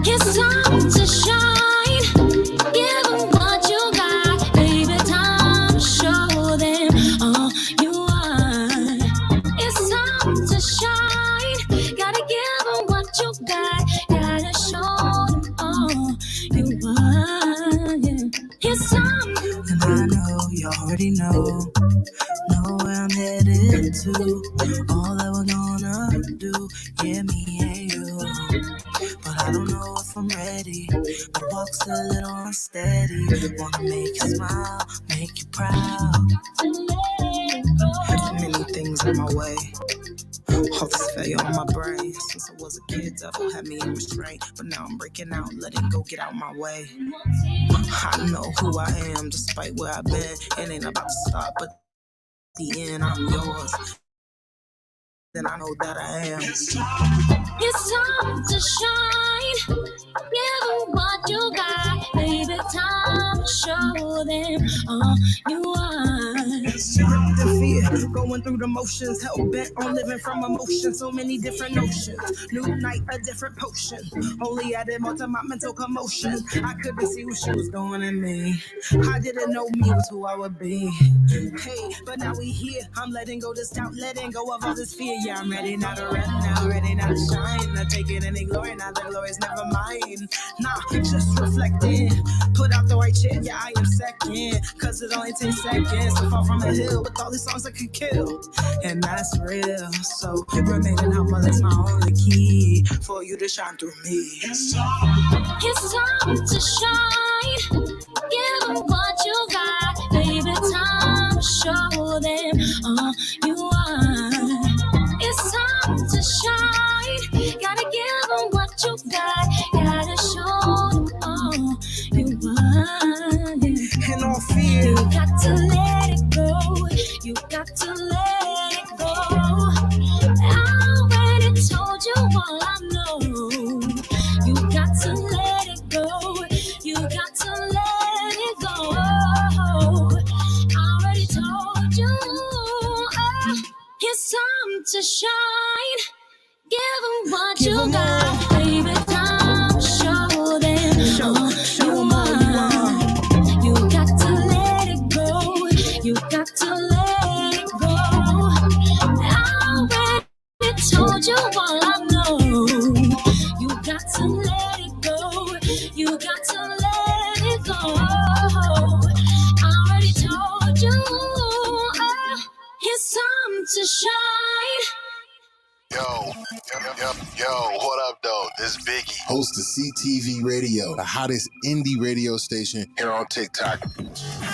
It's time to shine. Give 'em what you got, baby. Time to show them all you are. It's time to shine. Gotta give 'em what you got. Gotta show them all you are. Yeah. It's time. And I know you already know where I'm headed to. All that we're gonna do, yeah, me and you. But I don't know if I'm ready. My walk's a little unsteady. Wanna make you smile, make you proud. Many things in my way. All this failure on my brain. Since I was a kid, devil had me in restraint. But now I'm breaking out, letting go, get out my way. I know who I am, despite where I've been. It ain't about to stop, but at the end, I'm yours. Then I know that I am. It's time to shine. Give 'em what you got, baby. Time to show them all you are. It's time to fear, going through the motions, hell bent on living from emotion. So many different notions. New night, a different potion. Only added more to my mental commotion. I couldn't see what she was doing in me. I didn't know me was who I would be. Hey, but now we here. I'm letting go this doubt, letting go of all this fear. Yeah, I'm ready now to run now, ready now to shine. Not taking any glory, now the glory's never mine. Nah, just reflecting. Put out the right shit, yeah, I am second. Cause it only takes seconds to fall from a hill with all these songs I could kill. And that's real. So remaining humble is my only key for you to shine through me. It's time to shine. Give 'em what you got, baby. Time to show them all you are. It's time to shine. Gotta give 'em what you got. Gotta show them all you are. Yeah. And all fear, you got to let it go. You got to let it go. I already told you all I know. You got to let it go. You got to let it go. I already told you. It's time to shine. Give 'em what you got, baby. Time to show them all you are. You got to let it go. You got to let it go. I already told you all I know. You got to let it go. You got to let it go. I already told you. It's time to shine. Yo, what up, though? This is Biggie. Host of CTV Radio, the hottest indie radio station Here on TikTok.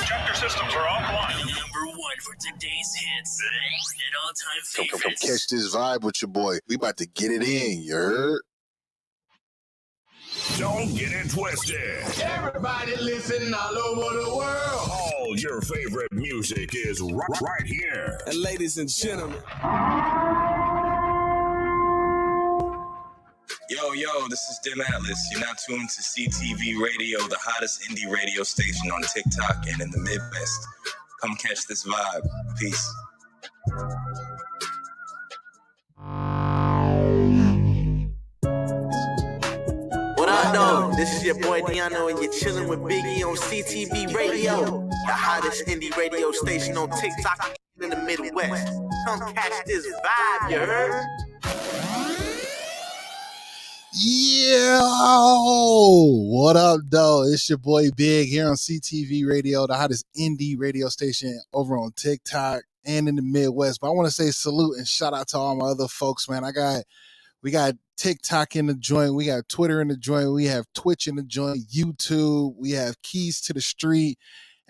Chapter systems are offline. Number one for today's hits and all-time Come favorites. catch this vibe with your boy. We about to get it in, you heard? Don't get it twisted. Everybody listen all over the world. All your favorite music is right here. And ladies and gentlemen. Yo, this is Dim Atlas. You're now tuned to CTV Radio, the hottest indie radio station on TikTok and in the Midwest. Come catch this vibe. Peace. What up, though? This is your boy Deano, and you're chilling with Biggie on CTV Radio, the hottest indie radio station on TikTok in the Midwest. Come catch this vibe, you heard? Yo, what up, though? It's your boy Big here on CTV Radio, the hottest indie radio station over on TikTok and in the Midwest. But I want to say salute and shout out to all my other folks, man. We got TikTok in the joint, we got Twitter in the joint, we have Twitch in the joint, YouTube, we have Keys to the Street.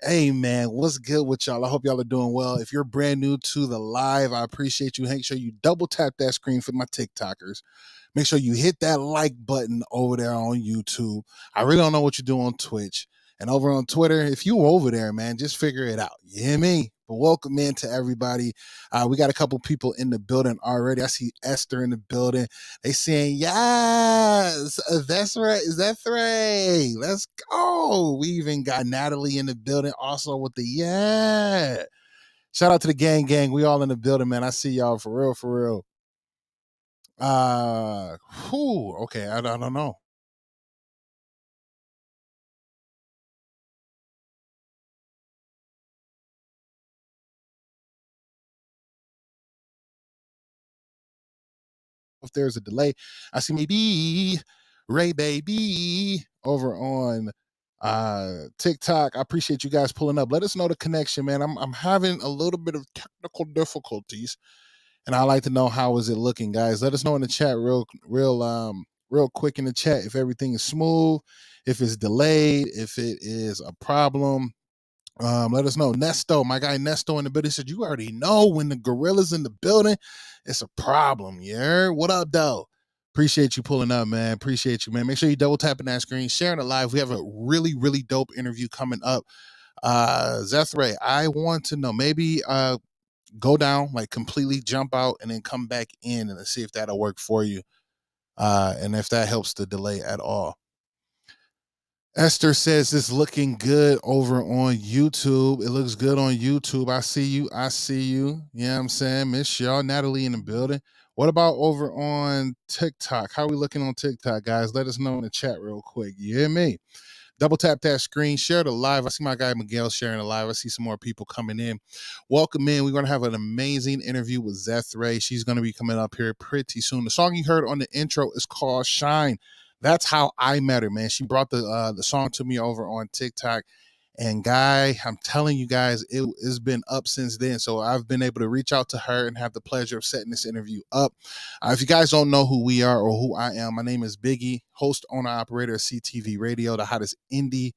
Hey, man, what's good with y'all? I hope y'all are doing well. If you're brand new to the live, I appreciate you. Make sure you double tap that screen for my TikTokers. Make sure you hit that like button over there on YouTube. I really don't know what you do on Twitch. And over on Twitter, if you over there, man, just figure it out. You hear me? But welcome in to everybody. We got a couple people in the building already. I see Esther in the building. They saying, yes, that's right. Zethray. Let's go. We even got Natalie in the building also with the yeah. Shout out to the gang. We all in the building, man. I see y'all for real, for real. Okay, I don't know. If there's a delay, I see maybe Ray Baby over on TikTok. I appreciate you guys pulling up. Let us know the connection, man. I'm having a little bit of technical difficulties, and I like to know how is it looking, guys. Let us know in the chat real quick in the chat if everything is smooth, if it's delayed, if it is a problem. Let us know. Nesto, my guy Nesto in the building said, you already know when the gorilla's in the building, it's a problem. Yeah. What up, though? Appreciate you pulling up, man. Appreciate you, man. Make sure you double tapping that screen, sharing it live. We have a really, really dope interview coming up. Zethray, I want to know, maybe go down, like completely jump out and then come back in and see if that'll work for you. And if that helps the delay at all. Esther says it's looking good over on YouTube. It looks good on YouTube. I see you. You know what I'm saying? Miss y'all. Natalie in the building. What about over on TikTok? How are we looking on TikTok, guys? Let us know in the chat real quick. You hear me? Double tap that screen. Share the live. I see my guy Miguel sharing the live. I see some more people coming in. Welcome in. We're going to have an amazing interview with Zethray. She's going to be coming up here pretty soon. The song you heard on the intro is called Shine. That's how I met her, man. She brought the song to me over on TikTok. And guy, I'm telling you guys, it's been up since then. So I've been able to reach out to her and have the pleasure of setting this interview up. If you guys don't know who we are or who I am, my name is Biggie, host, owner, operator of CTV Radio, the hottest indie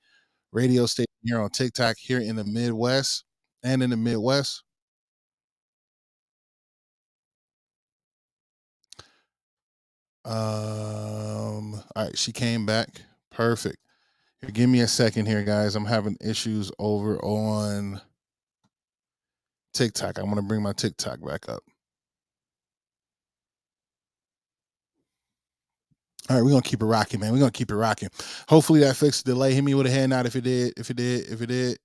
radio station here on TikTok here in the Midwest and in the Midwest. All right, she came back. Perfect. Here, give me a second here, guys. I'm having issues over on TikTok. I'm going to bring my TikTok back up. All right, we're going to keep it rocking, man. We're going to keep it rocking. Hopefully that fixed the delay. Hit me with a hand out if it did.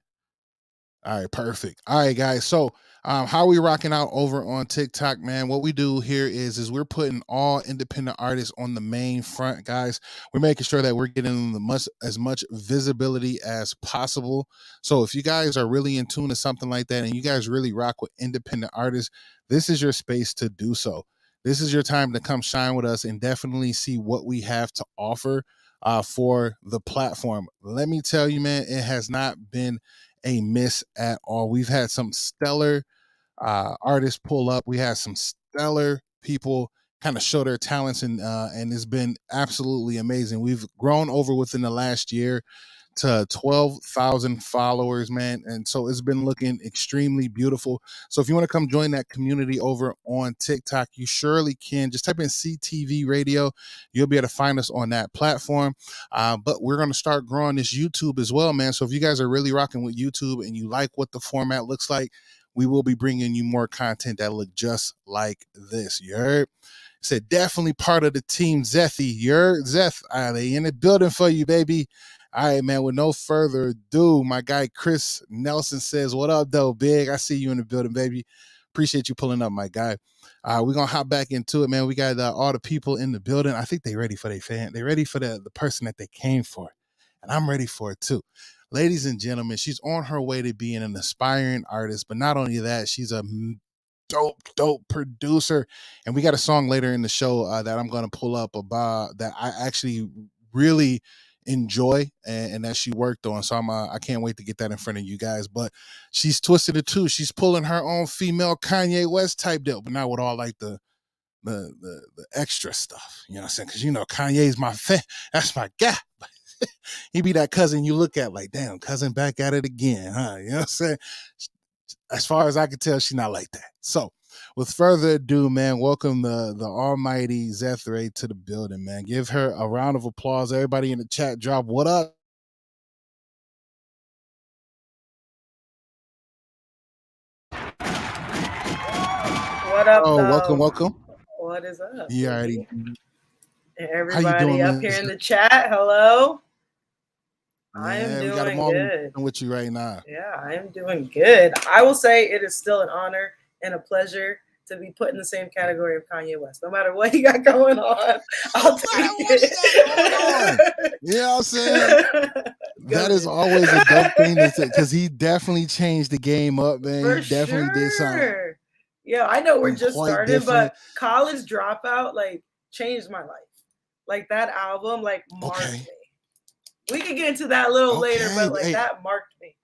All right, perfect. All right, guys. So how we rocking out over on TikTok, man? What we do here is we're putting all independent artists on the main front, guys. We're making sure that we're getting them as much visibility as possible. So if you guys are really in tune to something like that and you guys really rock with independent artists, this is your space to do so. This is your time to come shine with us and definitely see what we have to offer for the platform. Let me tell you, man, it has not been a miss at all. We've had some stellar artists pull up. We had some stellar people kind of show their talents, and it's been absolutely amazing. We've grown over within the last year to 12,000 followers, man. And so it's been looking extremely beautiful. So if you want to come join that community over on TikTok, you surely can. Just type in CTV Radio. You'll be able to find us on that platform. But we're going to start growing this YouTube as well, man. So if you guys are really rocking with YouTube and you like what the format looks like, we will be bringing you more content that look just like this. You heard? Said definitely part of the team, Zethy. You're Zeth. They in the building for you, baby. All right, man. With no further ado, my guy Chris Nelson says, "What up, though, Big? I see you in the building, baby. Appreciate you pulling up, my guy." We're gonna hop back into it, man. We got all the people in the building. I think they ready for their fan. They ready for the person that they came for, and I'm ready for it too. Ladies and gentlemen, she's on her way to being an aspiring artist, but not only that, she's a dope producer. And we got a song later in the show that I'm going to pull up about that I actually really enjoy and that she worked on. So I can't wait to get that in front of you guys. But she's twisted it too. She's pulling her own female Kanye West type deal, but not with all like the extra stuff. You know what I'm saying? Because Kanye's my fan. That's my guy. He be that cousin you look at like, damn, cousin back at it again, huh? You know what I'm saying? As far as I can tell, she's not like that. So, with further ado, man, welcome the almighty Zethray to the building, man. Give her a round of applause. Everybody in the chat, drop what up. What up, Oh, welcome, though? welcome. What is up, You already. Biggie? And How you everybody doing, up here Miss? in the chat, hello. I am Yeah, we got them doing all good. with you right now. Yeah, I am doing good. I will say it is still an honor and a pleasure to be put in the same category of Kanye West. No matter what he got going on, I'll take What he got going on? it. You know what I'm saying? That is always a dope thing to say because he definitely changed the game up, man. For He definitely did something sure. Yeah, I know we're just quite starting, different. but College Dropout like changed my life. Like that album like marked Okay. me. We can get into that a little later, Okay, but like hey, that marked me.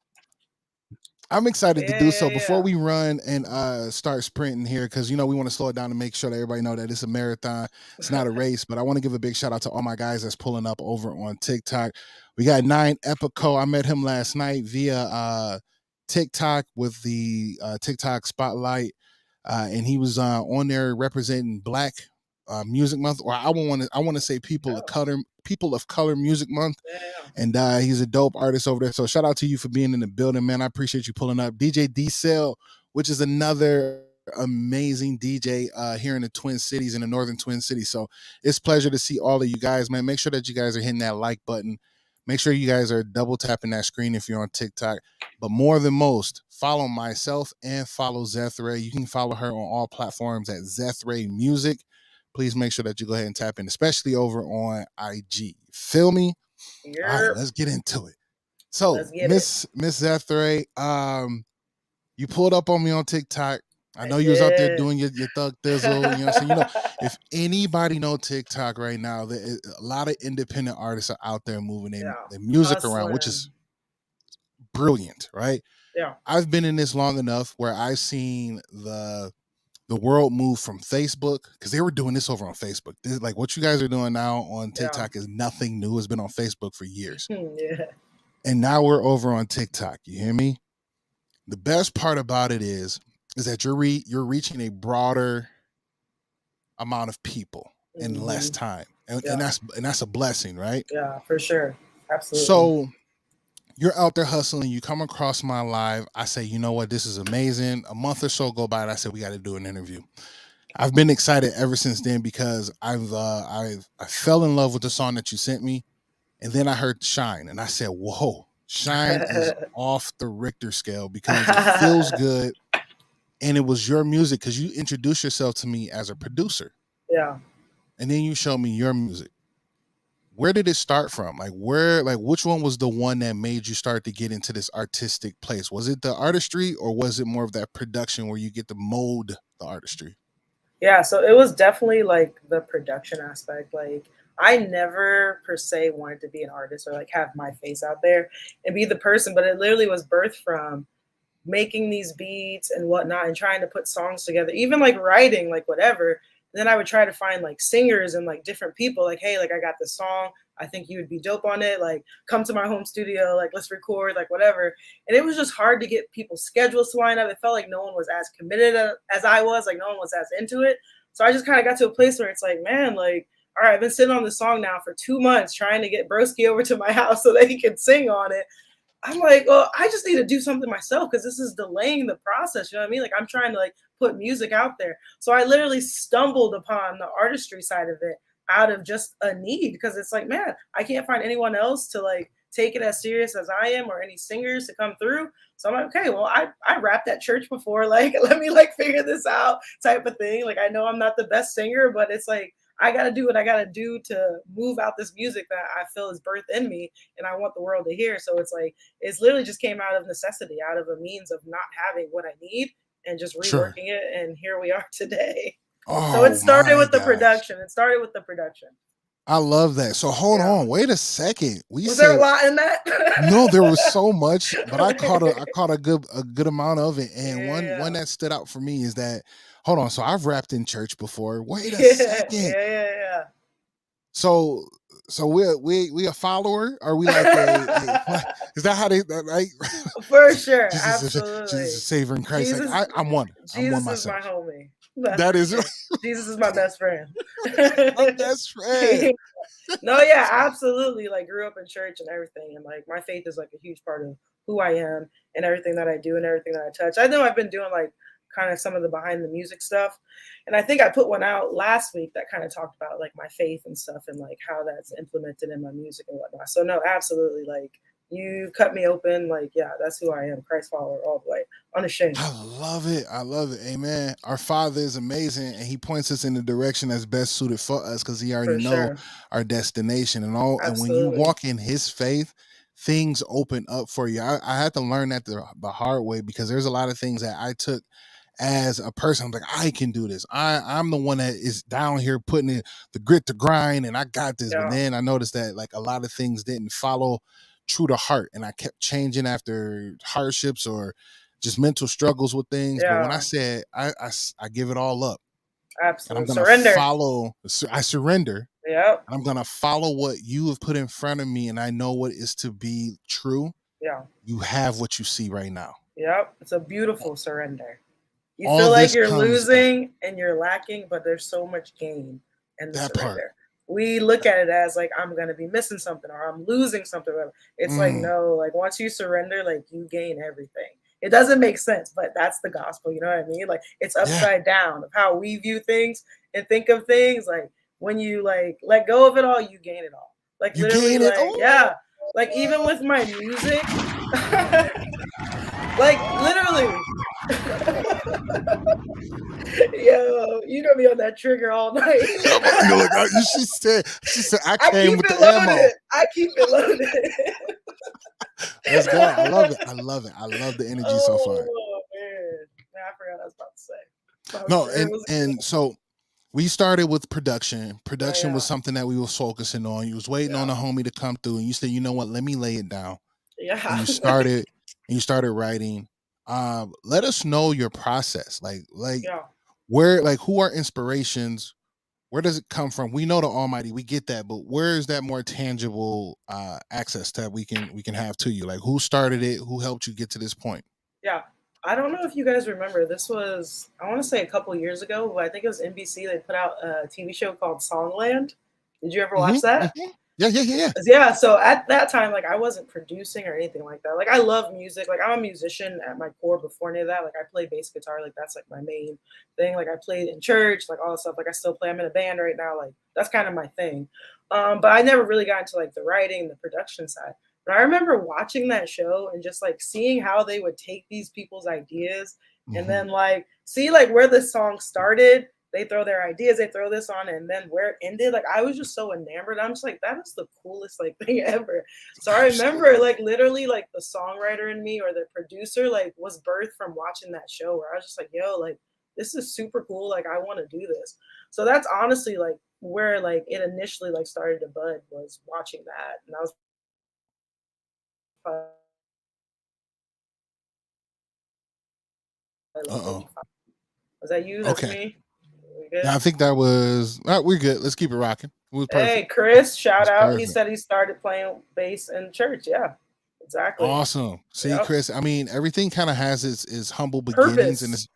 I'm excited to do so. Before Yeah. we run and start sprinting here, because we want to slow it down to make sure that everybody know that it's a marathon. It's not a race, but I want to give a big shout out to all my guys that's pulling up over on TikTok. We got 9 Epico. I met him last night via TikTok with the TikTok Spotlight, and he was on there representing Black Music Month, or I want to say People of Color Music Month. Yeah. And he's a dope artist over there. So shout out to you for being in the building, man. I appreciate you pulling up. DJ D-Cell, which is another amazing DJ here in the Twin Cities, in the Northern Twin Cities. So it's a pleasure to see all of you guys, man. Make sure that you guys are hitting that like button. Make sure you guys are double tapping that screen if you're on TikTok. But more than most, follow myself and follow Zethray. You can follow her on all platforms at Zethray Music. Please make sure that you go ahead and tap in, especially over on IG. Feel me? Yep. All right, let's get into it. So, Miss Zethray, you pulled up on me on TikTok. I know you was out there doing your thug thizzle. You know what I'm saying? If anybody know TikTok right now, a lot of independent artists are out there moving their music around, which is brilliant, right? Yeah. I've been in this long enough where I've seen the world move from Facebook, because they were doing this over on Facebook. Like what you guys are doing now on TikTok is nothing new. It's been on Facebook for years. Yeah. And now we're over on TikTok. You hear me? The best part about it is that you're reaching a broader amount of people in less time. And that's a blessing, right? Yeah, for sure. Absolutely. So you're out there hustling, you come across my live. I say, you know what, this is amazing. A month or so go by and I said, we got to do an interview. I've been excited ever since then because I fell in love with the song that you sent me. And then I heard Shine and I said, whoa, Shine is off the Richter scale because it feels good. And it was your music because you introduced yourself to me as a producer. Yeah. And then you showed me your music. Where did it start from? Which one was the one that made you start to get into this artistic place? Was it the artistry or was it more of that production where you get to mold the artistry? Yeah, so it was definitely like the production aspect. Like I never per se wanted to be an artist or like have my face out there and be the person, but it literally was birthed from making these beats and whatnot and trying to put songs together, even like writing, like whatever. Then I would try to find like singers and like different people, like, hey, like I got this song, I think you would be dope on it, like come to my home studio, like let's record, like whatever. And it was just hard to get people's schedules to line up. It felt like no one was as committed as I was, like no one was as into it. So I just kind of got to a place where it's like, man, like, all right, I've been sitting on this song now for 2 months trying to get Broski over to my house so that he could sing on it. I'm like, well, I just need to do something myself because this is delaying the process. You know what I mean? Like I'm trying to like put music out there. So I literally stumbled upon the artistry side of it out of just a need because it's like, man, I can't find anyone else to like take it as serious as I am or any singers to come through. So I'm like, okay, well, I rapped at church before. Like, let me like figure this out type of thing. Like, I know I'm not the best singer, but it's like, I got to do what I got to do to move out this music that I feel is birthed in me and I want the world to hear. So it's like, it's literally just came out of necessity, out of a means of not having what I need and just reworking it. And here we are today. Oh, so it started with the production. I love that. So hold on, wait a second. Was there a lot in that? No, there was so much, but I caught a good amount of it. And one that stood out for me is that, hold on. So I've rapped in church before. Wait a second. Yeah. So we a follower? Are we like is that how they like? For sure, Jesus is Savior in Christ. Jesus, like, I'm one. Jesus I'm one myself. is my homie. That is Jesus is my best friend. My best friend. No, yeah, absolutely. Like grew up in church and everything, and like my faith is like a huge part of who I am and everything that I do and everything that I touch. I know I've been doing like kind of some of the behind the music stuff. And I think I put one out last week that kind of talked about like my faith and stuff and like how that's implemented in my music and whatnot. So no, absolutely, like you cut me open, like yeah, that's who I am, Christ follower all the way, unashamed. I love it. I love it. Amen. Our Father is amazing, and He points us in the direction that's best suited for us because He already For know sure. our destination and all. And when you Absolutely. walk in His faith, things open up for you. I had to learn that the hard way because there's a lot of things that I took as a person. I'm like, I can do this. I'm the one that is down here putting in the grit to grind, and I got this. But Yeah. then I noticed that like a lot of things didn't follow true to heart, and I kept changing after hardships or just mental struggles with things. But when I Yeah. said I give it all up and I'm Absolute gonna surrender. follow, I surrender Yep. and I'm gonna follow what you have put in front of me, and I know what is to be true. Yeah. You have what you see right now. Yep. It's a beautiful surrender. You All feel like this you're comes losing and you're lacking, but there's so much gain in the that part. surrender. We look at it as like I'm gonna be missing something or I'm losing something. It's like Mm, no, like once you surrender, like you gain everything. It doesn't make sense, but that's the gospel. You know what I mean? Like it's yeah, upside down of how we view things and think of things. Like when you like let go of it all, you gain it all. Like you literally, gain it. like Oh, yeah, like even with my music, like literally. Yo, you gonna be on that trigger all night. you know, like she said, I I came keep with it the ammo. loaded. I keep it loaded. Let's go. I love it. I love it. I love the energy so far. Oh man, I forgot what I was about to say. No, It was and so we started with production. Production was yeah, something that we was focusing on. You was waiting on yeah, a homie to come through, and you said, "You know what? Let me lay it down." And yeah, you started writing. Let us know your process. Like yeah. where, like who are inspirations? Where does it come from? We know the Almighty, we get that, but where is that more tangible access that we can have to you? Like who started it? Who helped you get to this point? Yeah. I don't know if you guys remember. This was, I want to say a couple years ago, but I think it was NBC. They put out a TV show called Songland. Did you ever watch that? Yeah, yeah, yeah, yeah. Yeah, so at that time, like I wasn't producing or anything like that. Like I love music. Like I'm a musician at my core before any of that. Like I play bass guitar, like that's like my main thing. Like I played in church, like all this stuff. Like I still play. I'm in a band right now. Like that's kind of my thing. But I never really got into like the writing, the production side. But I remember watching that show and just like seeing how they would take these people's ideas and Hmm. then like see like where the song started, they throw their ideas, they throw this on, and then where it ended, like I was just so enamored. I'm just like, that is the coolest like thing ever. So I remember Absolutely. like literally like the songwriter in me or the producer like was birthed from watching that show where I was just like, yo, like this is super cool. Like I want to do this. So that's honestly like where like it initially like started to bud was watching that. And I was probably Uh like maybe oh. five. Was that you? That's Okay. me? We good? Yeah, I think that was. We're good. Let's keep it rocking. It was perfect. Hey, Chris, shout It's out. He perfect. said he started playing bass in church. Yeah, exactly. Awesome. See, Yep. Chris. I mean, everything kind of has its humble beginnings, Purpose.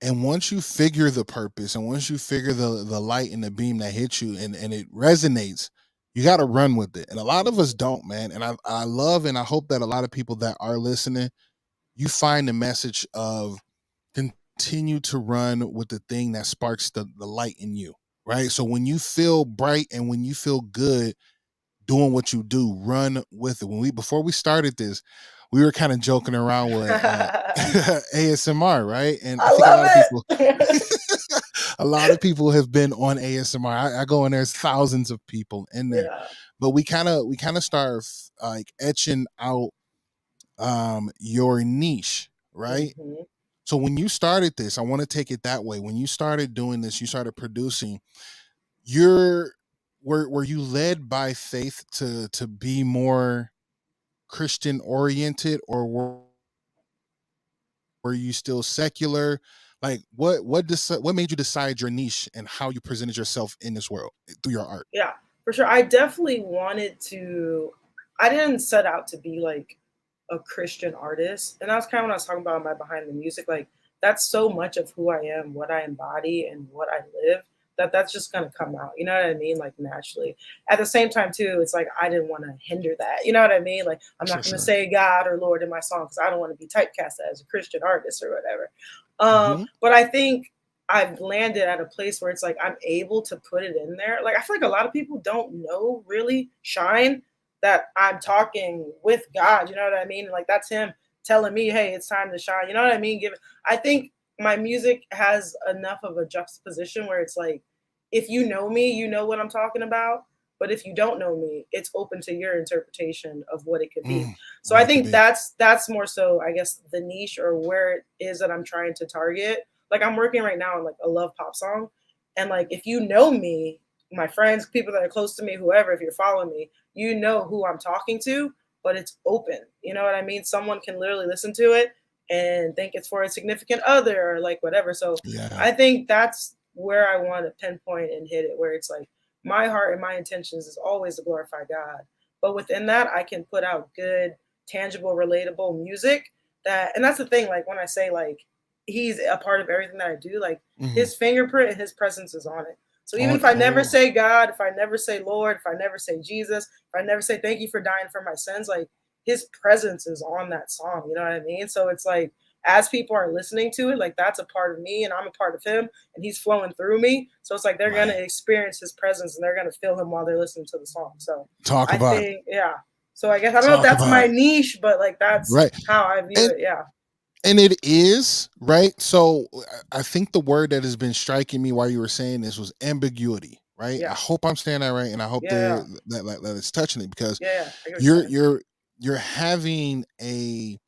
and once you figure the purpose, and once you figure the light and the beam that hits you, and it resonates, you got to run with it. And a lot of us don't, man. And I love and I hope that a lot of people that are listening, you find the message of continue to run with the thing that sparks the light in you, right? So when you feel bright and when you feel good doing what you do, run with it. When we before we started this, we were kind of joking around with I ASMR, right? And I think a love lot of people it. a lot of people have been on ASMR. I go in, there's thousands of people in there. Yeah. But we kind of start like etching out your niche, right? Hmm. So when you started this, I want to take it that way. When you started doing this, you started producing, you're were you led by faith to be more Christian oriented, or were you still secular? Like what made you decide your niche and how you presented yourself in this world through your art? Yeah, for sure. I definitely wanted to. I didn't set out to be like a Christian artist, and that's kind of what I was talking about in my behind the music. Like that's so much of who I am, what I embody, and what I live. that's just gonna come out. You know what I mean? Like naturally. At the same time, too, it's like I didn't want to hinder that. You know what I mean? Like I'm not gonna say God or Lord in my song because I don't want to be typecast as a Christian artist or whatever. But I think I've landed at a place where it's like I'm able to put it in there. Like I feel like a lot of people don't know really Shine that I'm talking with God. You know what I mean? Like that's him telling me, hey, it's time to shine. You know what I mean? I think my music has enough of a juxtaposition where it's like, if you know me, you know what I'm talking about. But if you don't know me, it's open to your interpretation of what it could be. So I think that's more so, I guess, the niche or where it is that I'm trying to target. Like I'm working right now on like a love pop song. And like if you know me, my friends, people that are close to me, whoever, if you're following me, you know who I'm talking to, but it's open. You know what I mean? Someone can literally listen to it and think it's for a significant other or like whatever. So I think that's where I want to pinpoint and hit it, where it's like my heart and my intentions is always to glorify God. But within that, I can put out good, tangible, relatable music and that's the thing, like when I say like he's a part of everything that I do, like his fingerprint and his presence is on it. So even if I never say God, if I never say Lord, if I never say Jesus, if I never say thank you for dying for my sins, like his presence is on that song. You know what I mean? So it's like, as people are listening to it, like that's a part of me and I'm a part of him and he's flowing through me. So it's like, they're going to experience his presence and they're going to feel him while they're listening to the song. So I think, so I guess, I don't know if that's my niche, but like, that's how I view it. Yeah. And it is, right? So I think the word that has been striking me while you were saying this was ambiguity, right? I hope I'm saying that right, and I hope that it's touching it, because you're having a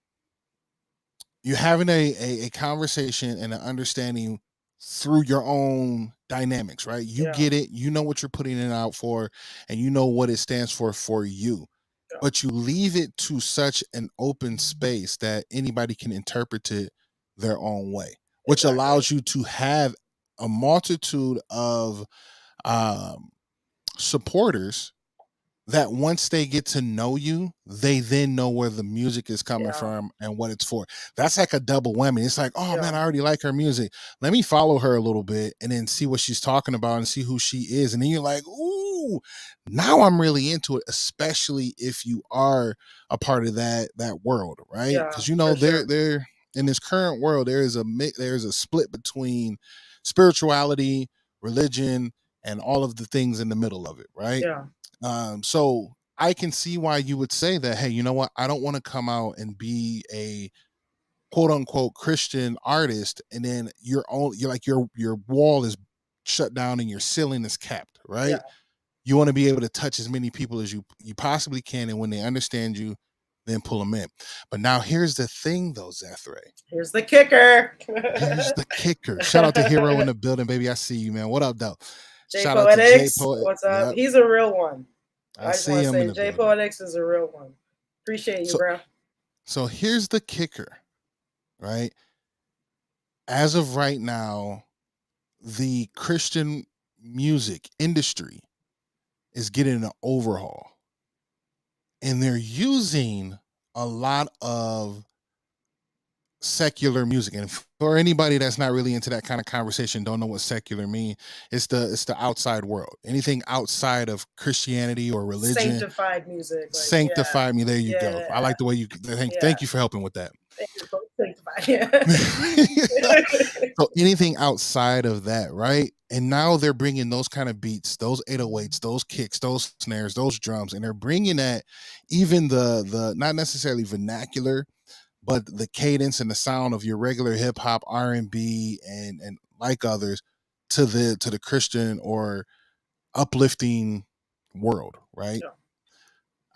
conversation and an understanding through your own dynamics, right? You get it, you know what you're putting it out for, and you know what it stands for you. But you leave it to such an open space that anybody can interpret it their own way, which allows you to have a multitude of supporters that once they get to know you, they then know where the music is coming from and what it's for. That's like a double whammy. It's like, oh man, I already like her music. Let me follow her a little bit and then see what she's talking about and see who she is. And then you're like, ooh, now I'm really into it, especially if you are a part of that world, right? Because you know, they're in this current world, there's a split between spirituality, religion, and all of the things in the middle of it, right? So I can see why you would say that, hey, you know what? I don't want to come out and be a quote unquote Christian artist, and then you're like your wall is shut down and your ceiling is capped, right? You want to be able to touch as many people as you possibly can, and when they understand you, then pull them in. But now here's the thing though, Zethray. Here's the kicker. Shout out to Hero in the building, baby. I see you, man. What up, though? Shout out to J Poet. What's up? Yep. He's a real one. I just want to say J Poet is a real one. Appreciate you, bro. So here's the kicker, right? As of right now, the Christian music industry is getting an overhaul. And they're using a lot of secular music. And for anybody that's not really into that kind of conversation, don't know what secular mean, it's the outside world. Anything outside of Christianity or religion. Sanctified music. Sanctified me. There you go. I like the way you thank you for helping with that. So anything outside of that, right? And now they're bringing those kind of beats, those 808s, those kicks, those snares, those drums, and they're bringing that, even the not necessarily vernacular, but the cadence and the sound of your regular hip hop, R&B, and like others, to the Christian or uplifting world, right?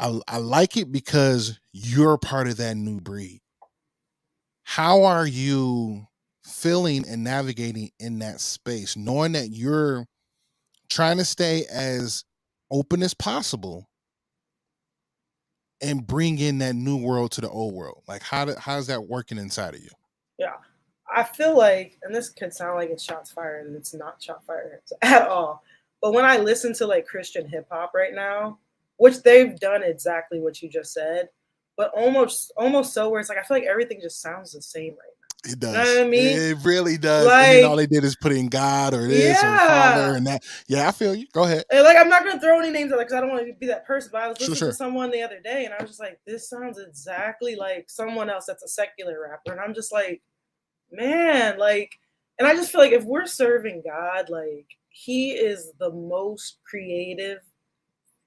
I like it because you're part of that new breed. How are you feeling and navigating in that space, knowing that you're trying to stay as open as possible and bring in that new world to the old world? Like, how's that working inside of you? Yeah, I feel like, and this could sound like it's shots fired, and it's not shot fired at all. But when I listen to like Christian hip hop right now, which they've done exactly what you just said, but almost so where it's like I feel like everything just sounds the same right now. It You know what does. I mean? It really does. And then all Like, they did is put in God or this or Father yeah. and that. Yeah, I feel you. Go ahead. And like, I'm not gonna throw any names out because I don't want to be that person. But I was listening Sure. to someone the other day, and I was just like, "This sounds exactly like someone else that's a secular rapper." And I'm just like, man, like, and I just feel like if we're serving God, like, He is the most creative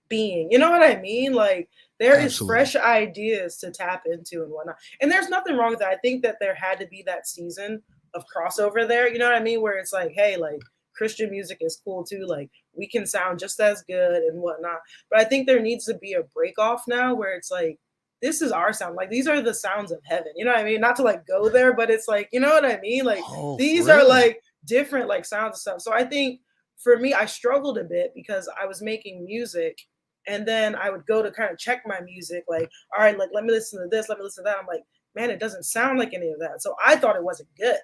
being. You know what I mean? Like, there is Absolutely. fresh ideas to tap into and whatnot. And there's nothing wrong with that. I think that there had to be that season of crossover there. You know what I mean? Where it's like, hey, like, Christian music is cool too. Like, we can sound just as good and whatnot. But I think there needs to be a break off now where it's like, this is our sound. Like, these are the sounds of heaven. You know what I mean? Not to like go there, but it's like, you know what I mean? Like, Oh, these are really? like different like sounds and stuff. So I think for me, I struggled a bit because I was making music and then I would go to kind of check my music, like, all right, like, let me listen to this, let me listen to that. I'm like, man, it doesn't sound like any of that. So I thought it wasn't good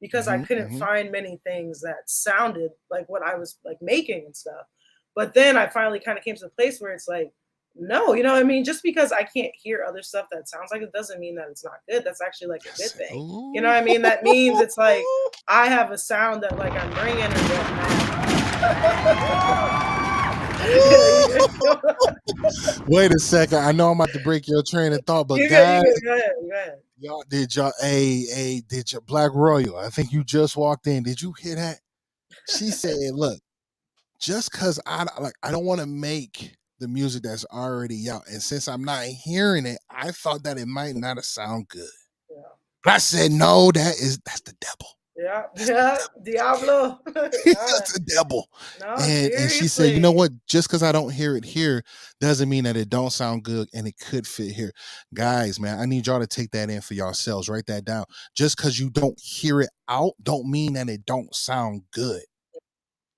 because I couldn't find many things that sounded like what I was like making and stuff. But then I finally kind of came to the place where it's like, no, you know what I mean? Just because I can't hear other stuff that sounds like it doesn't mean that it's not good. That's actually like a good thing. You know what I mean? That means it's like I have a sound that like I'm bringing and whatnot. Wait a second. I know I'm about to break your train of thought, but You guys, go ahead. y'all did your Black Royal. I think you just walked in. Did you hear that? She said, look, just because I don't want to make the music that's already out. And since I'm not hearing it, I thought that it might not sound good. Yeah. But I said, no, that's the devil. Yeah, Diablo. That's the devil. No, and she said, you know what? Just because I don't hear it here doesn't mean that it don't sound good and it could fit here. Guys, man, I need y'all to take that in for yourselves. Write that down. Just because you don't hear it out don't mean that it don't sound good.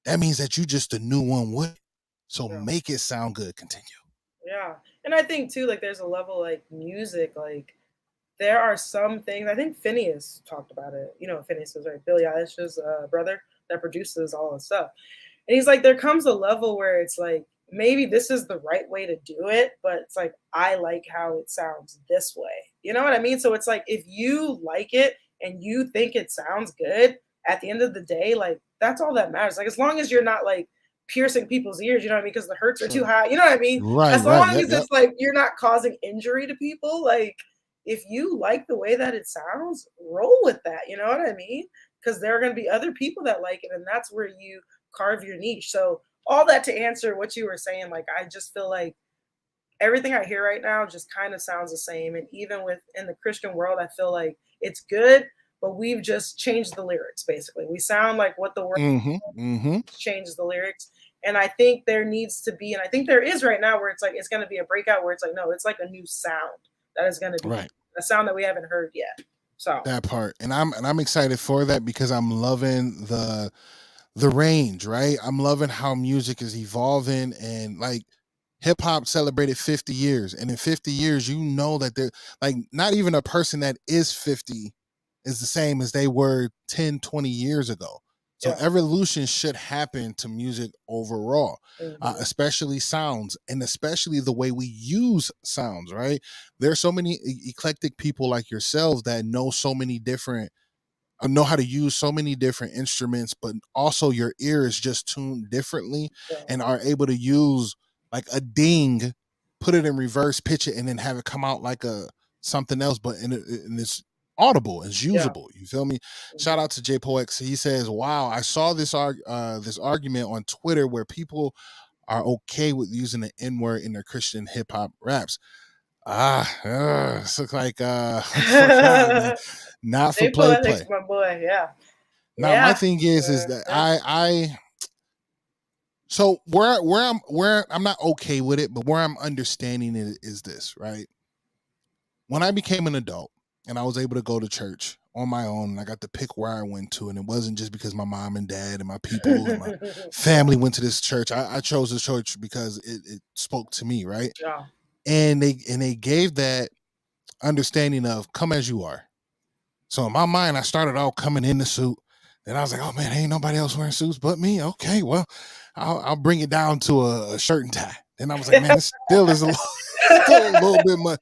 That means that you just a new one with it. So make it sound good. Continue. Yeah. And I think too, like there's a level like music, like there are some things, I think Phineas talked about it. You know what Phineas is, right? Billie Eilish's brother that produces all the stuff. And he's like, there comes a level where it's like, maybe this is the right way to do it, but it's like, I like how it sounds this way. You know what I mean? So it's like, if you like it and you think it sounds good, at the end of the day, like that's all that matters. Like, as long as you're not like piercing people's ears, you know what I mean? Because the hertz are too high. You know what I mean? Right, as long right. as it's like, you're not causing injury to people, like, if you like the way that it sounds, roll with that. You know what I mean? Because there are going to be other people that like it, and that's where you carve your niche. So all that to answer what you were saying, like I just feel like everything I hear right now just kind of sounds the same. And even within the Christian world, I feel like it's good, but we've just changed the lyrics. Basically, we sound like what the word changes the lyrics. And I think there needs to be, and I think there is right now, where it's like it's going to be a breakout where it's like, no, it's like a new sound that is going to be a sound that we haven't heard yet. So that part, and I'm excited for that because I'm loving the range, right? I'm loving how music is evolving, and like hip hop celebrated 50 years, and in 50 years, you know that they're like not even a person that is 50 is the same as they were 10, 20 years ago. So evolution should happen to music overall, especially sounds, and especially the way we use sounds, right? There's so many eclectic people like yourselves that know so many different know how to use so many different instruments, but also your ear is just tuned differently and are able to use like a ding, put it in reverse, pitch it, and then have it come out like a something else, but and it's audible, it's usable. You feel me? Shout out to J Poex. He says, "Wow, I saw this this argument on Twitter where people are okay with using the N word in their Christian hip hop raps." It's like not for play. My boy, Now my thing is that I so where I'm not okay with it, but where I'm understanding it is this, right? When I became an adult and I was able to go to church on my own, and I got to pick where I went to, and it wasn't just because my mom and dad and my people and my family went to this church. I chose this church because it spoke to me, right? Yeah. And they gave that understanding of come as you are. So in my mind, I started out coming in the suit. Then I was like, oh man, ain't nobody else wearing suits but me. Okay, well, I'll bring it down to a shirt and tie. Then I was like, man, it still is still a little bit much.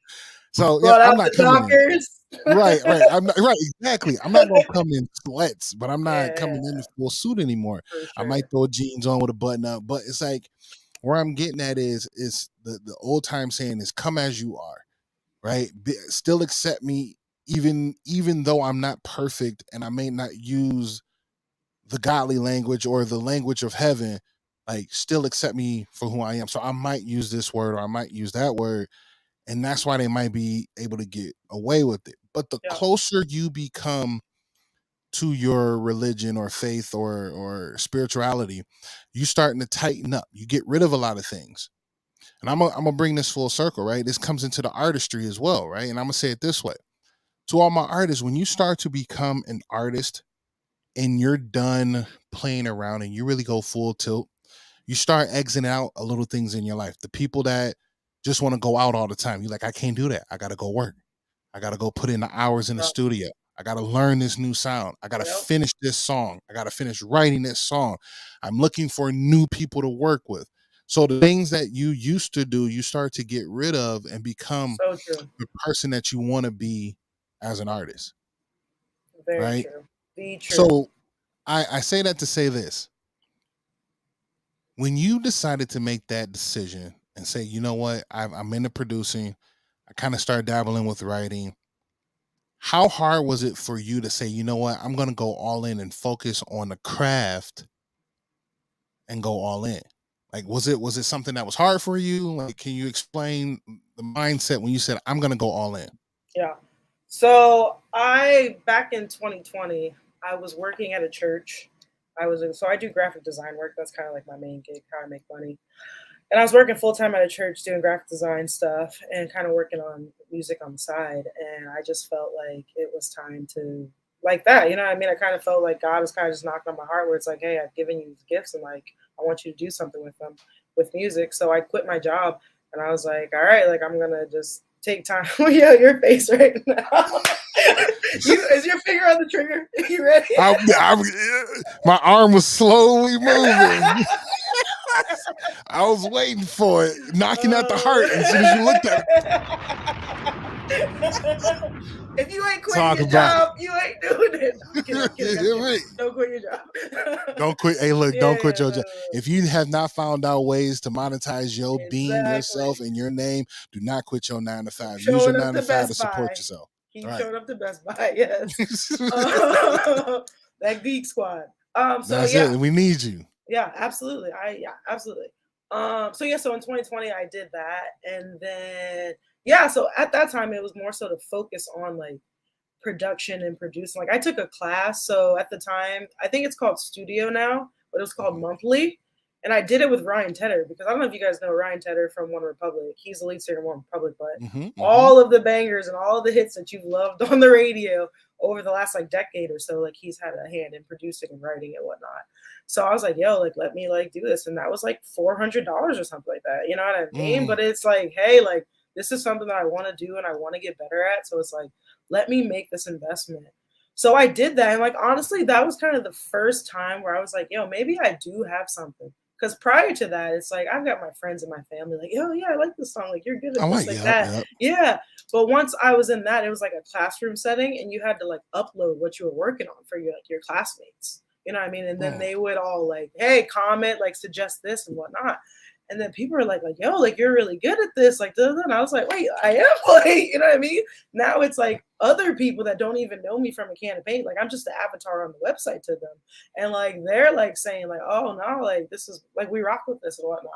So yeah, I'm not coming in. Right. I'm not, right, exactly. I'm not gonna come in sweats, but I'm not coming in Yeah, a full suit anymore. for I might sure. throw jeans on with a button up, but it's like where I'm getting at is the old time saying is come as you are, right? Still accept me even though I'm not perfect and I may not use the godly language or the language of heaven, like still accept me for who I am. So I might use this word or I might use that word, and that's why they might be able to get away with it. But the Yeah, closer you become to your religion or faith or spirituality, you starting to tighten up. You get rid of a lot of things. And I'm gonna bring this full circle, right? This comes into the artistry as well, right? And I'm gonna say it this way. To all my artists, when you start to become an artist and you're done playing around and you really go full tilt, you start exiting out a little things in your life. The people that just want to go out all the time, you're like, I can't do that. I gotta go work. I gotta go put in the hours in the yeah, studio. I gotta learn this new sound. I gotta yep. finish this song. I gotta finish writing this song. I'm looking for new people to work with. So the things that you used to do, you start to get rid of and become So true. the person that you want to be as an artist, Very right? true. Be true. So I say that to say this. When you decided to make that decision and say, you know what, I'm into producing, I kind of started dabbling with writing. How hard was it for you to say, you know what, I'm going to go all in and focus on the craft and go all in? Like, was it something that was hard for you? Like, can you explain the mindset when you said, I'm going to go all in? Yeah. So I back in 2020, I was working at a church. So I do graphic design work. That's kind of like my main gig, how I make money. And I was working full time at a church doing graphic design stuff and kind of working on music on the side. And I just felt like it was time to like that. You know what I mean? I kind of felt like God was kind of just knocking on my heart where it's like, hey, I've given you these gifts and like I want you to do something with them with music. So I quit my job and I was like, all right, like I'm gonna just take time. Yeah, your face right now. Is your finger on the trigger? You ready? My arm was slowly moving. I was waiting for it, knocking at the heart. As soon as you looked at it, If you ain't quitting talk your about it. job, you ain't doing it. I'm kidding. I'm kidding. I'm You kidding. hear me? Don't quit your job. Don't quit. Hey, look, Yeah, don't quit yeah, your no, job. If you have not found out ways to monetize your being, exactly. yourself, and your name, do not quit your 9 to Keep 5. Use your showing up 9 to to 5 to Best support Buy. yourself. All Keep right. showing up to Best Buy. Yes. That Geek Squad. So That's it. yeah, We need you. yeah, absolutely. Yeah, absolutely. So yeah, so in 2020 I did that, and then yeah, so at that time it was more so to focus on like production and producing. Like I took a class, so at the time I think it's called Studio now, but it was called Mhm. Monthly, and I did it with Ryan Tedder because I don't know if you guys know Ryan Tedder from One Republic. He's the lead singer of One Republic, but Mm-hmm. all of the bangers and all the hits that you've loved on the radio over the last like decade or so, like he's had a hand in producing and writing and whatnot. So I was like, yo, like let me like do this, and that was like $400 or something like that. You know what I mean? Mm. But it's like, hey, like this is something that I want to do and I want to get better at. So it's like, let me make this investment. So I did that. And like honestly, that was kind of the first time where I was like, yo, maybe I do have something. Because prior to that, it's like I've got my friends and my family like, oh yeah, I like this song. Like you're good I at this, like, like yep, that. yep. Yeah. But once I was in that, it was like a classroom setting and you had to like upload what you were working on for your classmates. You know what I mean? And then Mm. they would all like, hey, comment, like suggest this and whatnot. And then people are like, yo, like you're really good at this. Like, and I was like, wait, I am like, you know what I mean? Now it's like other people that don't even know me from a can of paint. Like I'm just the avatar on the website to them. And like they're like saying, like, oh no, like this is like we rock with this and whatnot.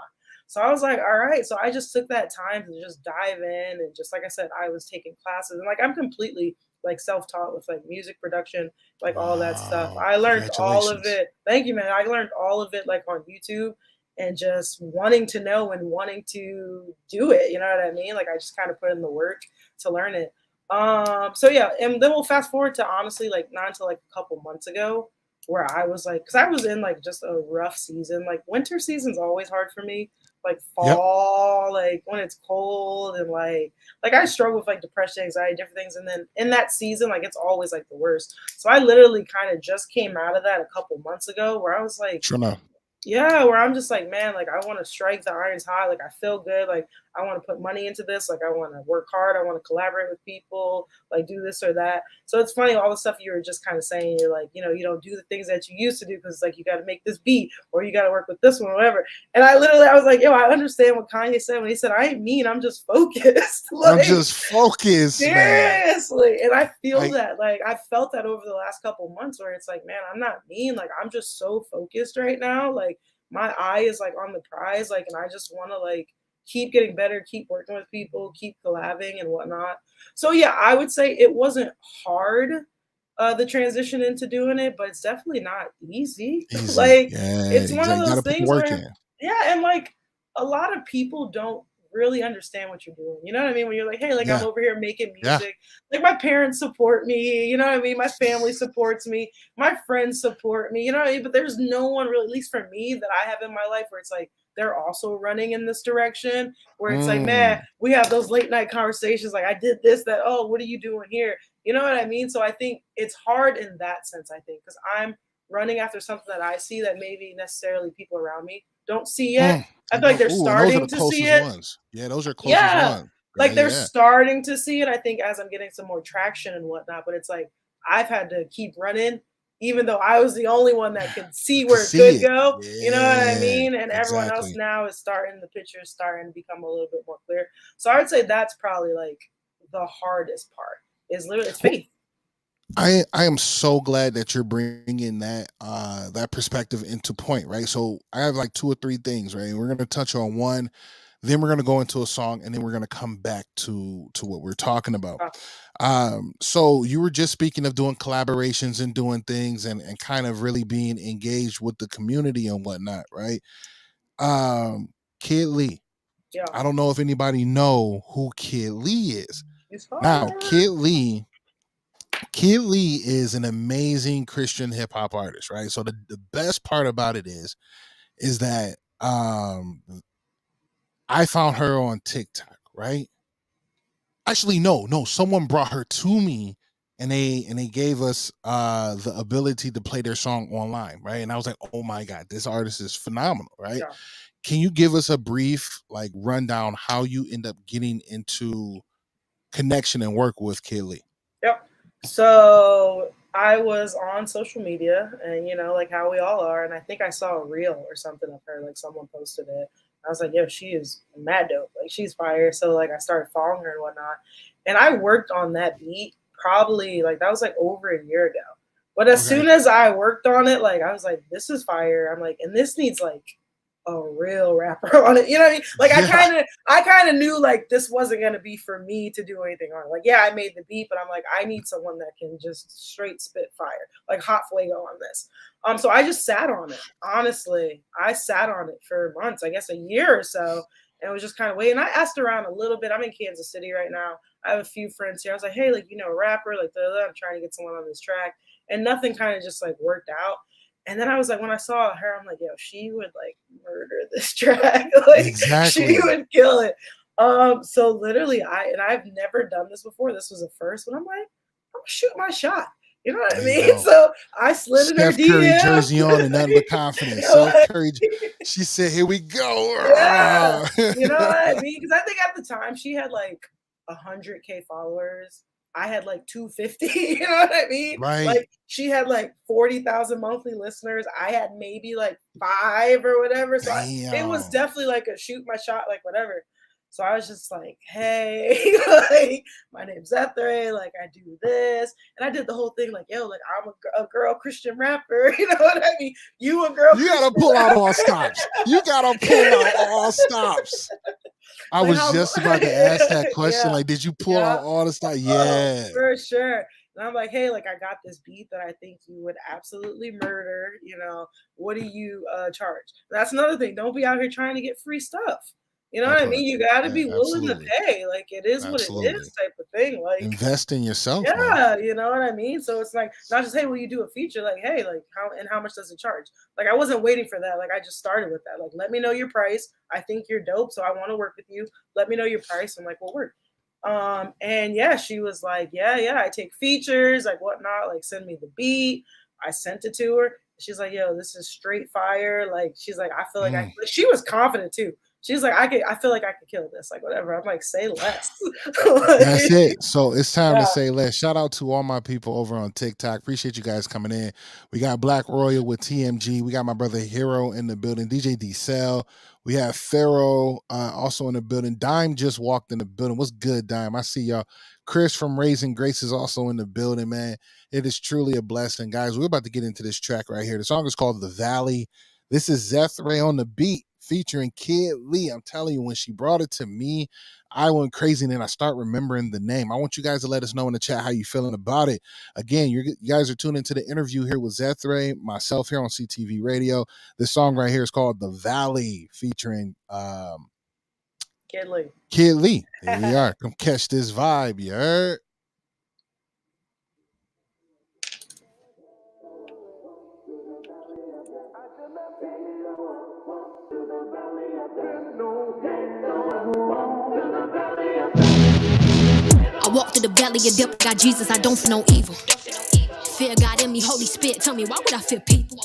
So I was like, all right. So I just took that time to just dive in and just like I said, I was taking classes and like I'm completely like self-taught with like music production, like all that stuff. Wow. I learned all of Congratulations. it. Thank you, man. I learned all of it like on YouTube and just wanting to know and wanting to do it. You know what I mean? Like I just kind of put in the work to learn it. So yeah, and then we'll fast forward to honestly like not until like a couple months ago where I was like, because I was in like just a rough season. Like winter season's always hard for me. Like Yep. fall, like when it's cold and like I struggle with like depression, anxiety, different things. And then in that season, like it's always like the worst. So I literally kind of just came out of that a couple months ago where I was like, Sure enough. yeah, where I'm just like, man, like I want to strike the irons high. Like I feel good. Like I want to put money into this. Like, I want to work hard. I want to collaborate with people, like do this or that. So it's funny, all the stuff you were just kind of saying, you're like, you don't do the things that you used to do because like you got to make this beat or you got to work with this one or whatever. And I was like, I understand what Kanye said when he said, I ain't mean, I'm just focused. Like, I'm just focused, seriously. Man. And I feel that, like, I felt that over the last couple months where it's like, man, I'm not mean. Like, I'm just so focused right now. Like, my eye is like on the prize. Like, and I just want to like keep getting better, keep working with people, keep collabing and whatnot. So yeah, I would say it wasn't hard, the transition into doing it, but it's definitely not easy. Like, it's one of those things where, and like a lot of people don't really understand what you're doing. You know what I mean? When you're like, hey, like I'm over here making music. Like, my parents support me. You know what I mean? My family supports me. My friends support me. You know what I mean? But there's no one really, at least for me, that I have in my life where it's like they're also running in this direction. Where it's like, man, we have those late night conversations. Like, I did this, that. Oh, what are you doing here? You know what I mean? So I think it's hard in that sense. I think because I'm running after something that I see that maybe necessarily people around me don't see yet. I feel like they're starting to see it. Ones. Yeah, those are closest ones. Like, they're starting to see it, I think, as I'm getting some more traction and whatnot. But it's like I've had to keep running, even though I was the only one that could see where it could go. You know what I mean? And everyone else now is the picture is starting to become a little bit more clear. So I would say that's probably like the hardest part is literally it's faith. I am so glad that you're bringing that that perspective into point, right? So I have like 2 or 3 things, right? We're going to touch on one, then we're going to go into a song, and then we're going to come back to what we're talking about. So you were just speaking of doing collaborations and doing things and kind of really being engaged with the community and whatnot, right? Kid Lee. Yeah. I don't know if anybody know who Kid Lee is. Now, Kid Lee is an amazing Christian hip hop artist, right? So the best part about it is that I found her on TikTok, right? Actually, no, someone brought her to me and they gave us the ability to play their song online, right? And I was like, oh my God, this artist is phenomenal, right? Yeah. Can you give us a brief like rundown how you end up getting into connection and work with Kid Lee? Yep. So I was on social media and, like how we all are. And I think I saw a reel or something of her, like someone posted it. I was like, yo, she is mad dope. Like, she's fire. So like I started following her and whatnot. And I worked on that beat probably like that was like over a year ago. But as soon as I worked on it, like I was like, this is fire. I'm like, and this needs like a real rapper on it. You know what I mean? Like I kind of knew like this wasn't going to be for me to do anything on it. Like, yeah, I made the beat, but I'm like, I need someone that can just straight spit fire, like hot fuego on this. So I just sat on it. Honestly, I sat on it for months, I guess a year or so. And it was just kind of waiting. I asked around a little bit. I'm in Kansas City right now. I have a few friends here. I was like, hey, like, a rapper, like, I'm trying to get someone on this track. And nothing kind of just like worked out. And then I was like, when I saw her, I'm like, yo, she would like murder this track. Like, she would kill it. So literally I've never done this before. This was a first, but I'm like, I'm gonna shoot my shot. You know what I mean? So I slid in her DM. Curry jersey on and nothing but confidence. Steph Curry, she said, here we go. Yeah. You know what I mean? Because I think at the time she had like 100K followers. I had like 250, you know what I mean? Right. Like, she had like 40,000 monthly listeners. I had maybe like 5 or whatever. So it was definitely like a shoot my shot, like whatever. So I was just like, hey, like, my name's Zethray, like, I do this. And I did the whole thing like, yo, like, I'm a girl Christian rapper. You know what I mean? You a girl You got to pull out all stops. You got to pull out all stops. I was just about to ask that question. Like, did you pull out all the stuff? Yeah. For sure. And I'm like, hey, like, I got this beat that I think you would absolutely murder. What do you charge? That's another thing. Don't be out here trying to get free stuff. You know what I mean? You got to be willing to pay. Like, it is what it is type of thing. Like, invest in yourself. Yeah, man. You know what I mean? So it's like, not just, hey, will you do a feature? Like, hey, like, how much does it charge? Like, I wasn't waiting for that. Like, I just started with that. Like, let me know your price. I think you're dope, so I want to work with you. Let me know your price. I'm like, we'll work. And yeah, she was like, yeah, I take features, like whatnot, like send me the beat. I sent it to her. She's like, yo, this is straight fire. Like, she's like, I feel like she was confident too. She's like, I feel like I could kill this, like whatever. I'm like, say less. That's it. So it's time Yeah. to say less. Shout out to all my people over on TikTok. Appreciate you guys coming in. We got Black Royal with TMG. We got my brother Hero in the building. DJ D Cell. We have Pharaoh also in the building. Dime just walked in the building. What's good, Dime? I see y'all. Chris from Raising Grace is also in the building, man. It is truly a blessing, guys. We're about to get into this track right here. The song is called The Valley. This is Zethray on the beat featuring Kid Lee. I'm telling you, when she brought it to me, I went crazy, and then I start remembering the name. I want you guys to let us know in the chat how you feeling about it. Again, you guys are tuning into the interview here with Zethray, myself here on CTV Radio. This song right here is called The Valley, featuring Kid Lee. Kid Lee. Here we are. Come catch this vibe, you heard? I walk through the valley of death, got Jesus, I don't feel no evil. Fear God in me, Holy Spirit, tell me why would I fear people?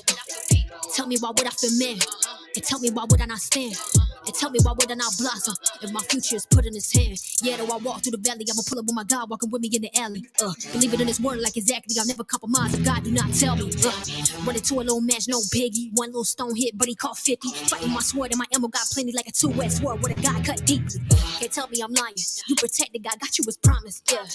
Tell me why would I fear men? And tell me why would I not stand? And tell me why would I not blossom if my future is put in his hand? Yeah, though I walk through the valley, I'ma pull up with my God walking with me in the alley. Believe it in his word like exactly, I'll never compromise if God do not tell me. Running to a little match, no biggie. One little stone hit, but he caught 50. Fighting my sword and my ammo got plenty like a two-edged sword with a God cut deeply. Can't tell me I'm lying. You protected, God got you his promise. Yeah,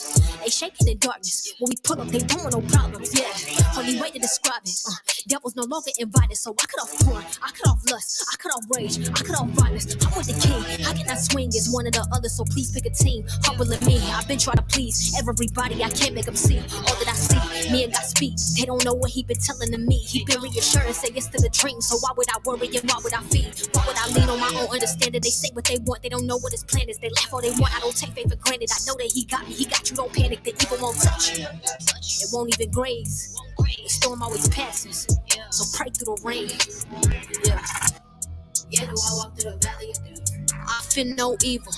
they shaking in darkness. When we pull up, they don't want no problems. Yeah, only way to describe it. Devils no longer invited, so I cut off porn, I cut off lust, I cut off rage, I cut off violence. I'm with the king. I cannot swing as one of the others, so please pick a team. Humble at me. I've been trying to please everybody. I can't make them see all that I see. Me and God speak. They don't know what he been telling to me. He been reassuring, say it's still a dream. So why would I worry and why would I feed? Why would I lean on my own understanding? They say what they want. They don't know what his plan is. They laugh all they want. I don't take faith for granted. I know that he got me. He got you. Don't panic. The evil won't touch you. It won't even graze. The storm always passes. So pray through the rain. Yeah. Yeah, do I walk through the valley of death? I fear no evil.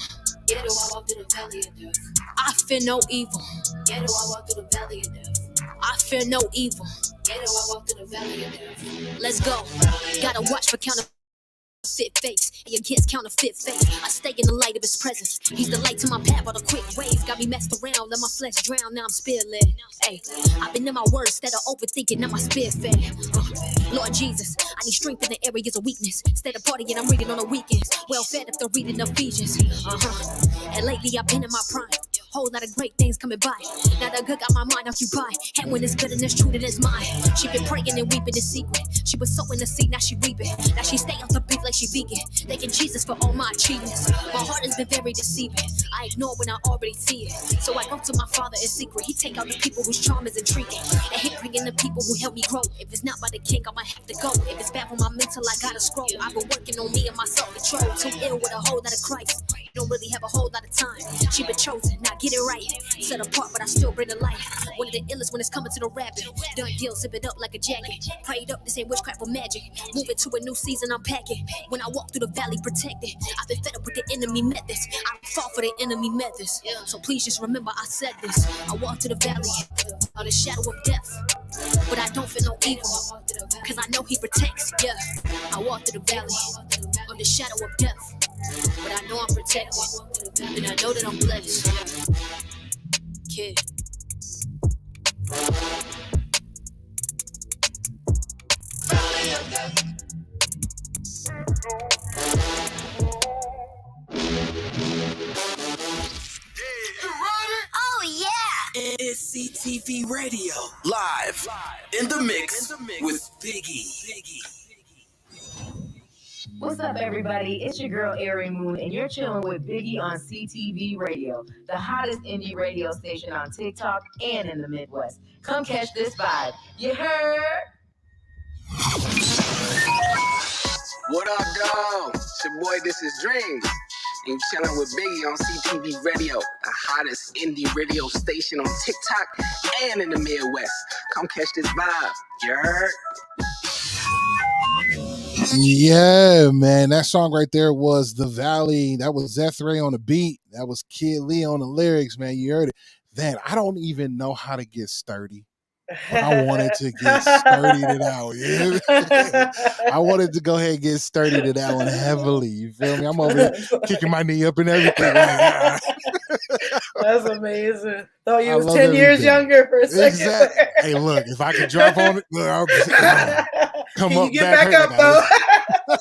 Yeah, do I walk through the valley of death? I fear no evil. Yeah, do I walk through the valley of death? I fear no evil. Yeah, do I walk through the valley of death? Let's go. Gotta watch for counterfeit face against counterfeit faith. I stay in the light of his presence. He's the light to my path, all the quick ways got me messed around, let my flesh drown. Now I'm spirit-led. Hey, I've been in my words instead of overthinking. Now my spirit fed. Lord Jesus, I need strength in the areas of weakness. Instead of partying, I'm reading on the weekends. Well fed if they're reading Ephesians. And lately I've been in my prime. Whole lot of great things coming by. Now the good got my mind occupied. And when it's good and it's true, then it's mine. She been praying and weeping in secret. She was sowing the seed, now she reaping. Now she stay off the beef like she vegan. Thanking Jesus for all my achievements. My heart has been very deceiving. I ignore when I already see it. So I go to my Father in secret. He take out the people whose charm is intriguing. And he bring in the people who help me grow. If it's not by the king, I might have to go. If it's bad for my mental, I gotta scroll. I've been working on me and my self-control. Too ill with a whole lot of Christ. Don't really have a whole lot of time. She been chosen, now get it right. Set apart, but I still bring the light. One of the illest when it's coming to the rapping. Done deal, zip it up like a jacket. Prayed up, this ain't witchcraft or magic. Moving to a new season, I'm packing. When I walk through the valley protected, I've been fed up with the enemy methods. I fought for the enemy methods. So please just remember I said this. I walk to the valley of the shadow of death, but I don't feel no evil, cause I know he protects. Yeah, I walk through the valley of the shadow of death, but I know I'm protected, and I know that I'm blessed. Kid. Oh yeah! It's CTV Radio live in the mix with Biggie. What's up, everybody? It's your girl, Ari Moon, and you're chilling with Biggie on CTV Radio, the hottest indie radio station on TikTok and in the Midwest. Come catch this vibe. You heard? What up, dog? It's your boy, this is Dreams. You chilling with Biggie on CTV Radio, the hottest indie radio station on TikTok and in the Midwest. Come catch this vibe. You heard? Yeah, man. That song right there was The Valley. That was Zethray on the beat. That was Kid Lee on the lyrics, man. You heard it. Man, I don't even know how to get sturdy. but I wanted to get sturdy to that one. Yeah? I wanted to go ahead and get sturdy to that one heavily. You feel me? I'm over here kicking my knee up and everything. Like, That's amazing. Thought I you was love 10 every years bit. younger for a second. Exactly. Hey, look, if I could drop on it, look, I'll just, come Can up you get back back hurt. up, though?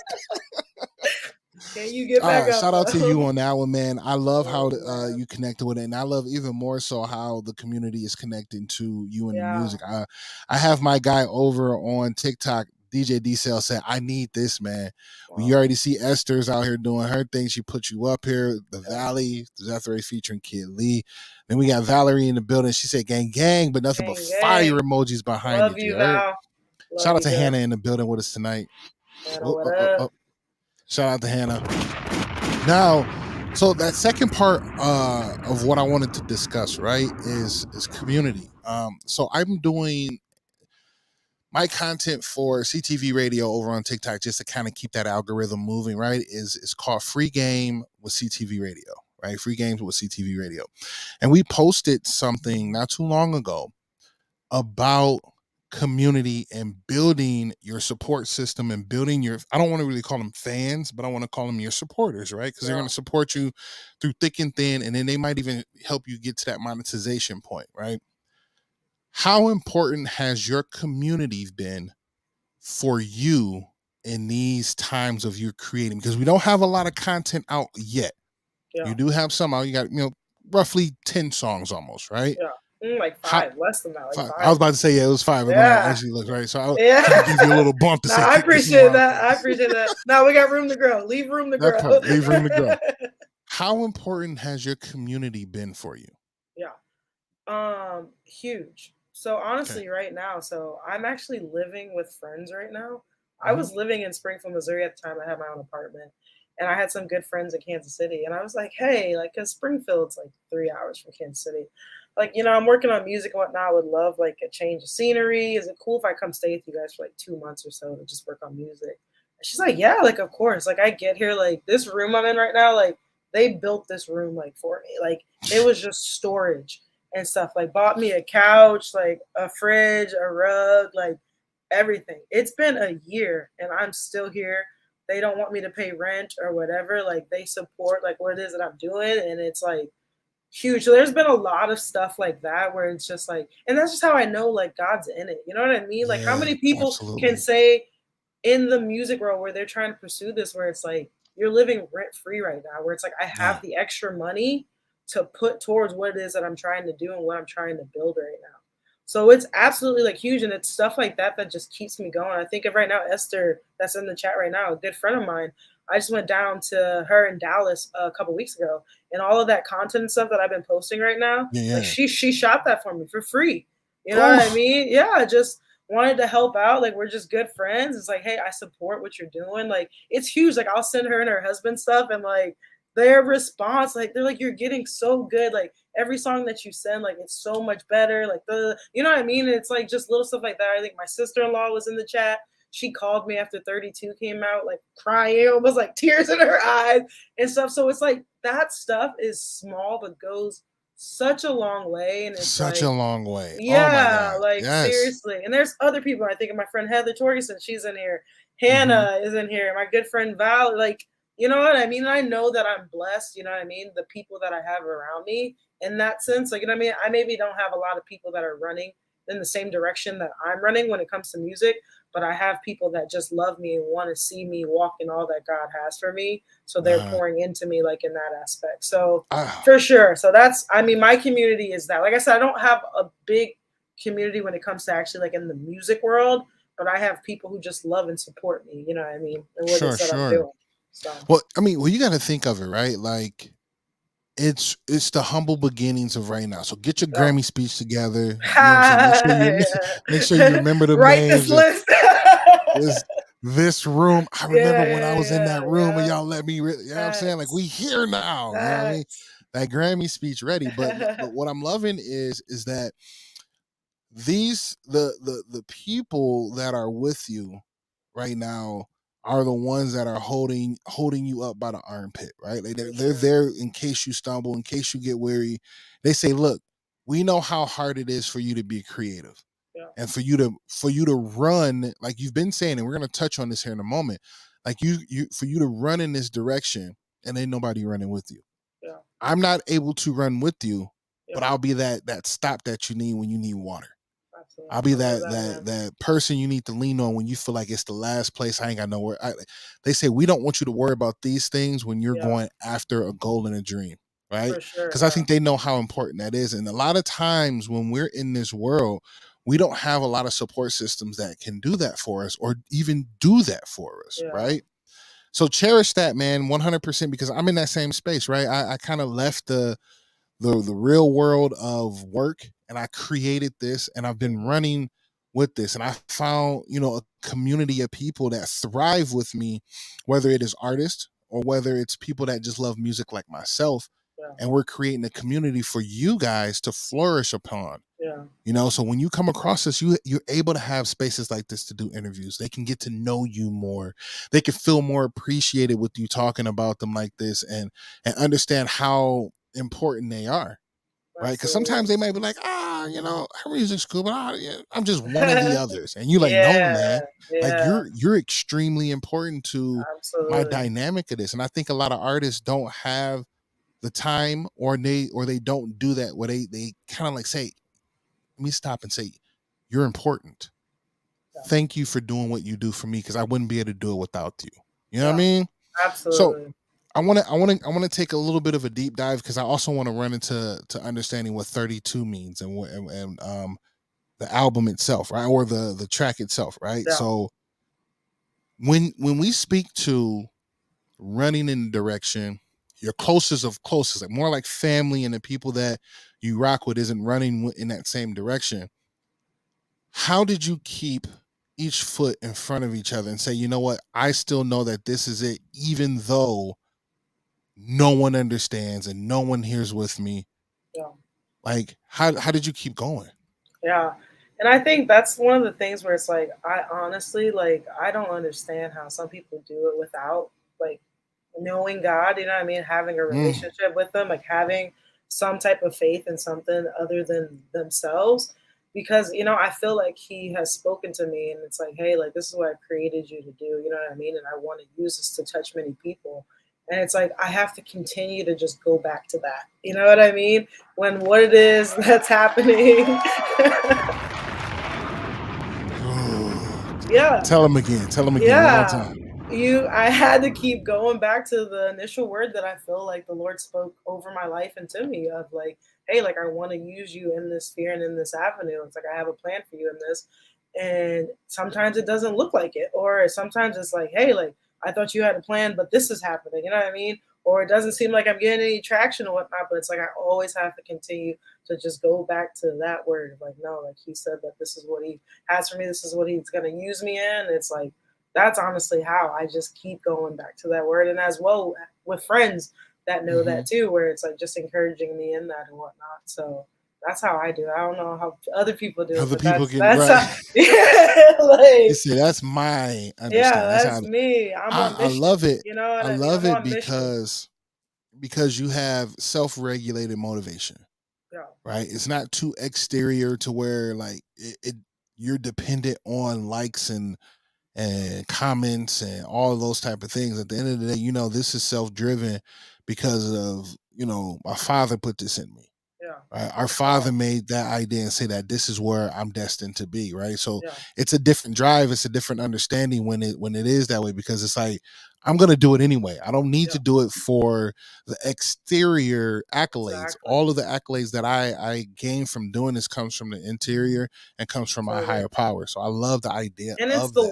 Can you get All back right, up? shout out to though? you on that one, man. I love how man. you connected with it, and I love even more so how the community is connecting to you and the Yeah. music. I have my guy over on TikTok, DJ D Cell, said, "I need this, man." You already see Esther's out here doing her thing. She put you up here. The Valley, Zethray featuring Kid Lee. Then we got Valerie in the building. She said, "Gang, gang," but nothing but Gang, fire gang. emojis behind Love it. you, You heard? Val. Love Shout out you, to girl. Hannah in the building with us tonight. Hannah, what up? Shout out to Hannah. Now, so that second part of what I wanted to discuss, right, is community. So I'm doing my content for CTV Radio over on TikTok just to kind of keep that algorithm moving, right? Is called Free Game with CTV Radio, right? Free Games with CTV Radio. And we posted something not too long ago about community and building your support system and building your, I don't want to really call them fans, but I want to call them your supporters, right? Because they're going to support you through thick and thin, and then they might even help you get to that monetization point, right? How important has your community been for you in these times of you creating? Because we don't have a lot of content out yet. Yeah. You do have some out. You got, roughly 10 songs almost, right? Yeah. Like 5, less than that. Like 5. I was about to say, yeah, it was 5. And then I actually looked, right? So I was trying to give you a little bump to say, I appreciate that. I appreciate that. No, we got room to grow. Leave room to grow. Leave room to grow. How important has your community been for you? Yeah. Huge. So honestly, right now, so I'm actually living with friends right now. I was living in Springfield, Missouri at the time. I had my own apartment. And I had some good friends in Kansas City. And I was like, hey, like, because Springfield's like 3 hours from Kansas City. Like, I'm working on music and whatnot. I would love like a change of scenery. Is it cool if I come stay with you guys for like 2 months or so to just work on music? And she's like, yeah, like, of course. Like, I get here, like, this room I'm in right now, like, they built this room like for me. Like, it was just storage and stuff. Like, bought me a couch, like a fridge, a rug, like everything. It's been a year and I'm still here. They don't want me to pay rent or whatever. Like, they support like what it is that I'm doing, and it's like huge. So there's been a lot of stuff like that where it's just like, and that's just how I know like God's in it. You know what I mean? Like, how many people can say in the music world where they're trying to pursue this, where it's like you're living rent free right now, where it's like I have the extra money to put towards what it is that I'm trying to do and what I'm trying to build right now. So it's absolutely like huge, and it's stuff like that that just keeps me going. I think of right now Esther, that's in the chat right now, a good friend of mine. I just went down to her in Dallas a couple weeks ago, and all of that content and stuff that I've been posting right now, like she shot that for me for free. You know what I mean? Yeah, just wanted to help out. Like, we're just good friends. It's like, hey, I support what you're doing. Like, it's huge. Like, I'll send her and her husband stuff, and like their response, like they're like, you're getting so good. Like, every song that you send, like, it's so much better. Like, you know what I mean? And it's like just little stuff like that. I think my sister-in-law was in the chat. She called me after 32 came out, like crying, almost like tears in her eyes and stuff. So it's like that stuff is small, but goes such a long way. And it's such a long way. Yeah, oh my God. like seriously. And there's other people. I think of my friend Heather Torgerson, she's in here. Hannah is in here. My good friend Val, like, you know what I mean? I know that I'm blessed, you know what I mean? The people that I have around me in that sense, like, you know what I mean? I maybe don't have a lot of people that are running in the same direction that I'm running when it comes to music, but I have people that just love me and want to see me walk in all that God has for me. So they're pouring into me, like, in that aspect. So for sure. So that's, I mean, my community is that. Like I said, I don't have a big community when it comes to actually like in the music world, but I have people who just love and support me, you know what I mean? And what it's that I'm doing. So. Well, I mean, you got to think of it, right? Like, it's the humble beginnings of right now. So get your Grammy speech together. You know, make sure you remember the names. This room. I remember when I was in that room and y'all let me. You know what I'm saying? Like, we here now. You know what I mean? That Grammy speech ready. But what I'm loving is that these the people that are with you right now are the ones that are holding you up by the armpit, right? Like, they're there in case you stumble, in case you get weary. They say, look, we know how hard it is for you to be creative. And for you to run, like you've been saying, and we're gonna touch on this here in a moment, like for you to run in this direction and ain't nobody running with you. Yeah. I'm not able to run with you, Yeah. but I'll be that stop that you need when you need water. Absolutely. I'll be I love that person you need to lean on when you feel like it's the last place. I ain't got nowhere. They say we don't want you to worry about these things when you're Yeah. going after a goal and a dream, right? For sure. Because I think they know how important that is. And a lot of times when we're in this world, we don't have a lot of support systems that can do that for us or even do that for us, Yeah. right? So cherish that, man, 100%, because I'm in that same space, right? I kind of left the real world of work and I created this and I've been running with this, and I found, a community of people that thrive with me, whether it is artists or whether it's people that just love music like myself. Yeah. And we're creating a community for you guys to flourish upon. Yeah. So when you come across this, you're able to have spaces like this to do interviews. They can get to know you more. They can feel more appreciated with you talking about them like this, and understand how important they are, right? Because sometimes they might be like, her music's cool, but I'm just one of the others. And you're like, no, man, like Yeah. you're extremely important to my Absolutely. dynamic of this. And I think a lot of artists don't have the time, or they don't do that where they kind of like say, let me stop and say, you're important. Yeah. Thank you for doing what you do for me, because I wouldn't be able to do it without you. You know Yeah. what I mean? Absolutely. So I want to take a little bit of a deep dive, because I also want to run into understanding what 32 means and the album itself, right, or the track itself, right? Yeah. So when we speak to running in the direction, your closest of closest, like more like family, and the people that you rock with isn't running in that same direction. How did you keep each foot in front of each other and say, you know what, I still know that this is it, even though no one understands and no one hears with me? Yeah. Like, how did you keep going? Yeah. And I think that's one of the things where it's like, I honestly, like, I don't understand how some people do it without, like, knowing God, you know what I mean? Having a relationship with them, like having some type of faith in something other than themselves. Because, I feel like He has spoken to me and it's like, hey, like, this is what I've created you to do, you know what I mean? And I want to use this to touch many people. And it's like, I have to continue to just go back to that. You know what I mean? When what it is that's happening. Yeah. Tell them again one more time. I had to keep going back to the initial word that I feel like the Lord spoke over my life and to me, of like, hey, like, I want to use you in this sphere and in this avenue. It's like, I have a plan for you in this. And sometimes it doesn't look like it. Or sometimes it's like, hey, like, I thought you had a plan, but this is happening. You know what I mean? Or it doesn't seem like I'm getting any traction or whatnot, but it's like, I always have to continue to just go back to that word of like, no, like, He said that this is what He has for me. This is what He's going to use me in. It's like, that's honestly how I just keep going back to that word. And as well with friends that know that too, where it's like just encouraging me in that and whatnot. So that's how I do it. I don't know how other people do it. Other But people that's right. how, like, You see, that's my understanding. Yeah, that's me. I love it. You know what I mean? love I'm it because you have self-regulated motivation. Yeah. Right? It's not too exterior to where like you're dependent on likes and comments and all of those type of things. At the end of the day, this is self-driven because of, my father put this in me. Yeah. Right? Our father made that idea and say that this is where I'm destined to be, right? So Yeah. it's a different drive, it's a different understanding when it is that way, because it's like, I'm gonna do it anyway. I don't need to do it for the exterior accolades. Exactly. All of the accolades that I gain from doing this comes from the interior and comes from my higher power. So I love the idea And it's of the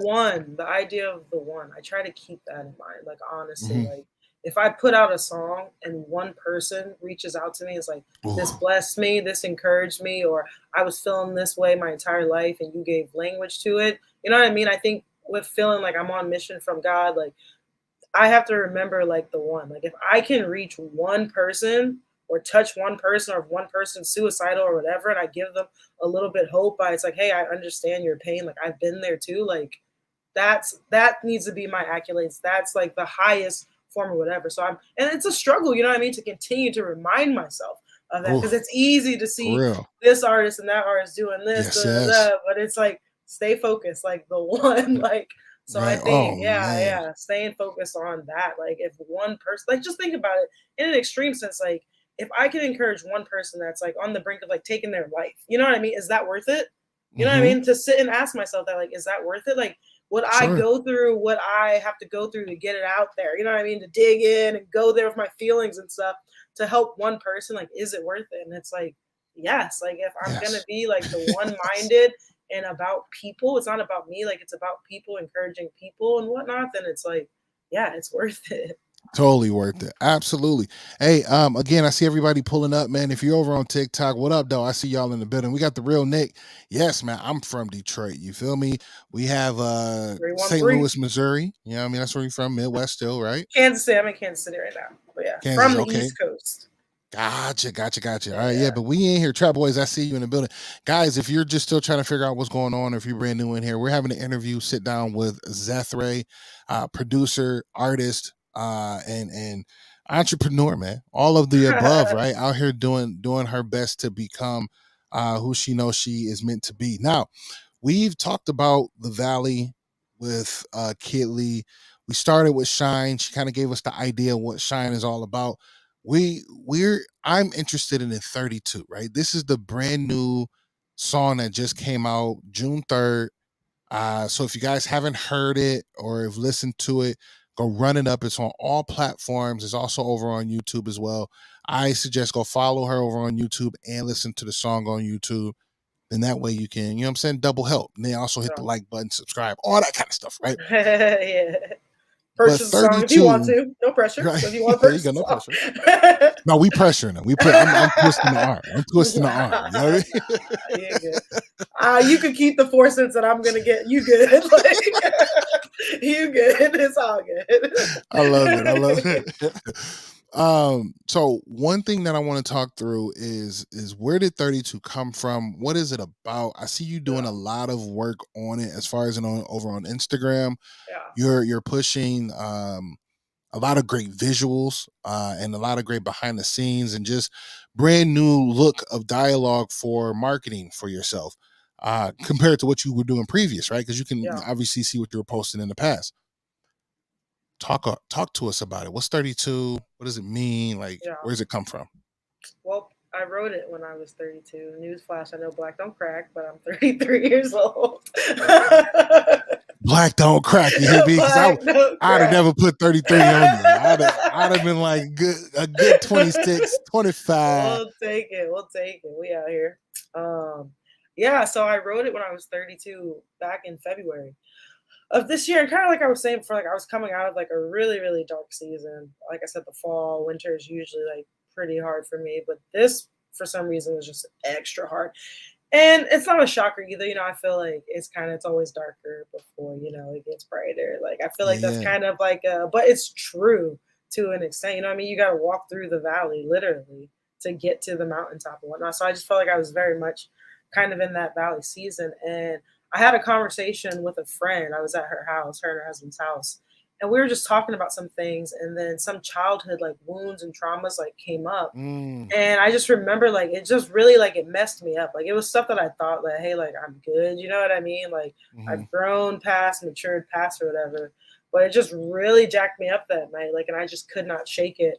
that. idea of the one. I try to keep that in mind. Like, honestly, like, if I put out a song and one person reaches out to me, it's like, this blessed me, this encouraged me, or I was feeling this way my entire life and you gave language to it. You know what I mean? I think with feeling like I'm on mission from God, like, I have to remember, like, the one. Like, if I can reach one person or touch one person, or if one person's suicidal or whatever, and I give them a little bit hope by, it's like, hey, I understand your pain. Like, I've been there too. Like, that needs to be my accolades. That's like the highest form or whatever. So and it's a struggle, you know what I mean, to continue to remind myself of that, because it's easy to see this artist and that artist doing this, but it's like stay focused, like the one, like. So I think, staying focused on that. Like if one person, like just think about it in an extreme sense, like if I can encourage one person that's like on the brink of like taking their life, you know what I mean? Is that worth it? You know what I mean? To sit and ask myself that, like, is that worth it? Like, would I go through what I have to go through to get it out there? You know what I mean? To dig in and go there with my feelings and stuff to help one person, like, is it worth it? And it's like, yes, like if I'm going to be like the one-minded and about people, it's not about me, like it's about people, encouraging people and whatnot, then it's like, yeah, it's worth it. Totally worth it. Absolutely. Hey, again, I see everybody pulling up, man. If you're over on TikTok, what up, though? I see y'all in the building. We got the real Nick. Yes, man. I'm from Detroit. You feel me? We have St. Louis, Missouri. You know what I mean? That's where you're from, Midwest still, right? Kansas City. I'm in Kansas City right now. But yeah, Kansas, from the East Coast. Gotcha. All right, yeah, but we in here. Trap Boys, I see you in the building. Guys, if you're just still trying to figure out what's going on, or if you're brand new in here, we're having an interview, sit down with Zethray, producer, artist, and entrepreneur, man. All of the above, right? Out here doing her best to become who she knows she is meant to be. Now, we've talked about the Valley with Kid Lee. We started with Shine. She kind of gave us the idea of what Shine is all about. I'm interested in 32, right? This is the brand new song that just came out June 3rd. So if you guys haven't heard it or have listened to it, go run it up. It's on all platforms. It's also over on YouTube as well. I suggest go follow her over on YouTube and listen to the song on YouTube. Then that way you can, you know what I'm saying, double help. And then also hit the like button, subscribe, all that kind of stuff, right? Yeah. Purchase the song if you want to. No pressure. Right. So if you want to purchase no pressure. No, we pressuring them. I'm twisting the arm. You know what I mean? Yeah, good. You can keep the 4 cents that I'm gonna get. You good? Like, you good? It's all good. I love it. So one thing that I want to talk through is where did 32 come from? What is it about? I see you doing a lot of work on it as far as over on Instagram. Yeah. You're pushing a lot of great visuals and a lot of great behind the scenes and just brand new look of dialogue for marketing for yourself compared to what you were doing previous, right? Because you can obviously see what you were posting in the past. Talk to us about it. What's 32? What does it mean? Like, where does it come from? Well, I wrote it when I was 32. Newsflash, I know black don't crack, but I'm 33 years old. Black don't crack, you hear me? Because I'd have never put 33 on you. I'd have been like a good 26, 25. We'll take it. We out here. So I wrote it when I was 32 back in February of this year. And kind of like I was saying before, like I was coming out of like a really, really dark season. Like I said, the fall, winter is usually like pretty hard for me, but this for some reason was just extra hard. And it's not a shocker either. You know, I feel like it's always darker before, you know, it gets brighter. Like, I feel like that's kind of like but it's true to an extent. You know what I mean? You got to walk through the valley, literally, to get to the mountaintop and whatnot. So I just felt like I was very much kind of in that valley season. And I had a conversation with a friend. I was at her house, her and her husband's house. And we were just talking about some things, and then some childhood like wounds and traumas like came up. And I just remember like it just really like it messed me up. Like it was stuff that I thought like, hey, like I'm good, you know what I mean? Like I've grown past, matured past or whatever. But it just really jacked me up that night. Like, and I just could not shake it.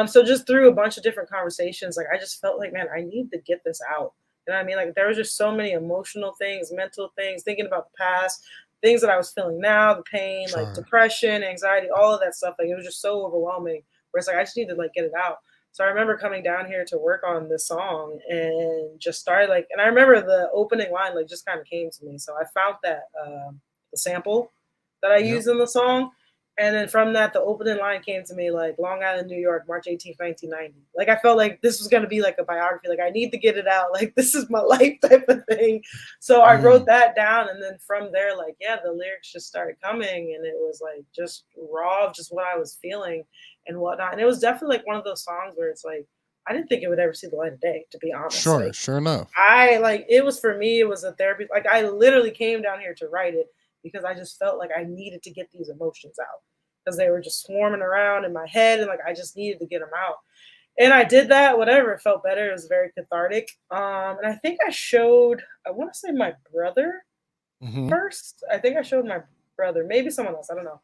So just through a bunch of different conversations, like I just felt like, man, I need to get this out. You know what I mean? Like there was just so many emotional things, mental things, thinking about the past, things that I was feeling now, the pain, like depression, anxiety, all of that stuff. Like it was just so overwhelming where it's like, I just need to like get it out. So I remember coming down here to work on this song and just started like, and I remember the opening line like just kind of came to me. So I found that the sample that I used in the song. And then from that, the opening line came to me like Long Island, New York, March 18th, 1990. Like I felt like this was going to be like a biography. Like I need to get it out. Like this is my life type of thing. So I wrote that down. And then from there, like, yeah, the lyrics just started coming. And it was like just raw of just what I was feeling and whatnot. And it was definitely like one of those songs where it's like, I didn't think it would ever see the light of day, to be honest. Sure enough. It was for me, it was a therapy. Like I literally came down here to write it because I just felt like I needed to get these emotions out because they were just swarming around in my head and like I just needed to get them out. And I did that, whatever, it felt better. It was very cathartic. And I think I want to say my brother Hmm. first. I think I showed my brother, maybe someone else, I don't know.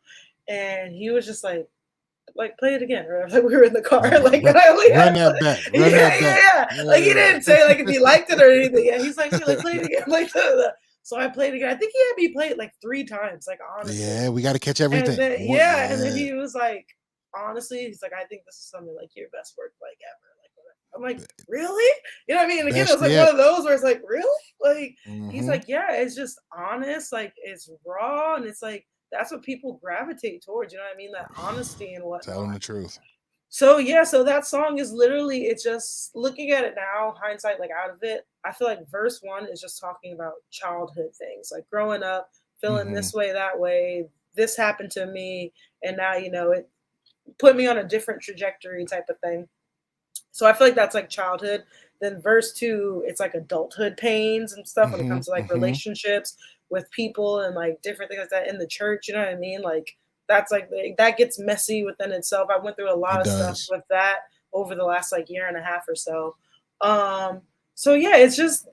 And he was just like play it again, or like we were in the car, Run, like run, and I only run had that back. Run yeah, that yeah, back. yeah. Like he didn't say like if he liked it or anything. Yeah, he's like, yeah, like play it again, like so I played it again. I think he had me play it like 3 times, like honestly. Yeah, we got to catch And everything. then yeah, and then Yeah. he was like, honestly, he's like, I think this is something like your best work like ever. Like I'm like, really? You know what I mean? And again, it Best was like one yet. of those where it's like, really? Like he's Hmm. like, yeah, it's just honest, like it's raw, and it's like that's what people gravitate towards, you know what I mean? That honesty and Telling whatnot. the truth. So yeah, so that song is literally it's just looking at it now, hindsight, like out of it. I feel like verse one is just talking about childhood things, like growing up, feeling Hmm. this way, that way, this happened to me, and now it put me on a different trajectory type of thing. So I feel like that's like childhood. Then verse two, it's like adulthood pains and stuff when it Hmm. comes to like Hmm. relationships with people and like different things like that in the church. You know what I mean? Like that's like that gets messy within itself. I went through a lot It of stuff does. with that over the last like year and a half or so. Um, so yeah, it's just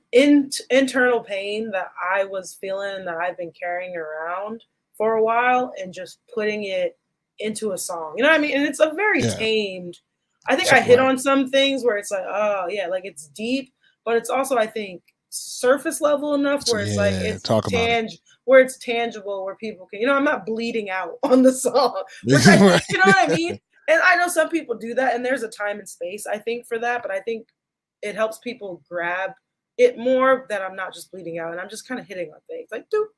internal pain that I was feeling that I've been carrying around for a while and just putting it into a song. You know what I mean? And it's a very Yeah. tamed. I think So, I hit right. on some things where it's like, oh yeah, like it's deep, but it's also I think surface level enough So, where it's like yeah, talk about it. where it's tangible, where people can, I'm not bleeding out on the song, which I Right. think, you know what I mean? And I know some people do that, and there's a time and space, I think, for that, but I think it helps people grab it more that I'm not just bleeding out and I'm just kind of hitting on things like do,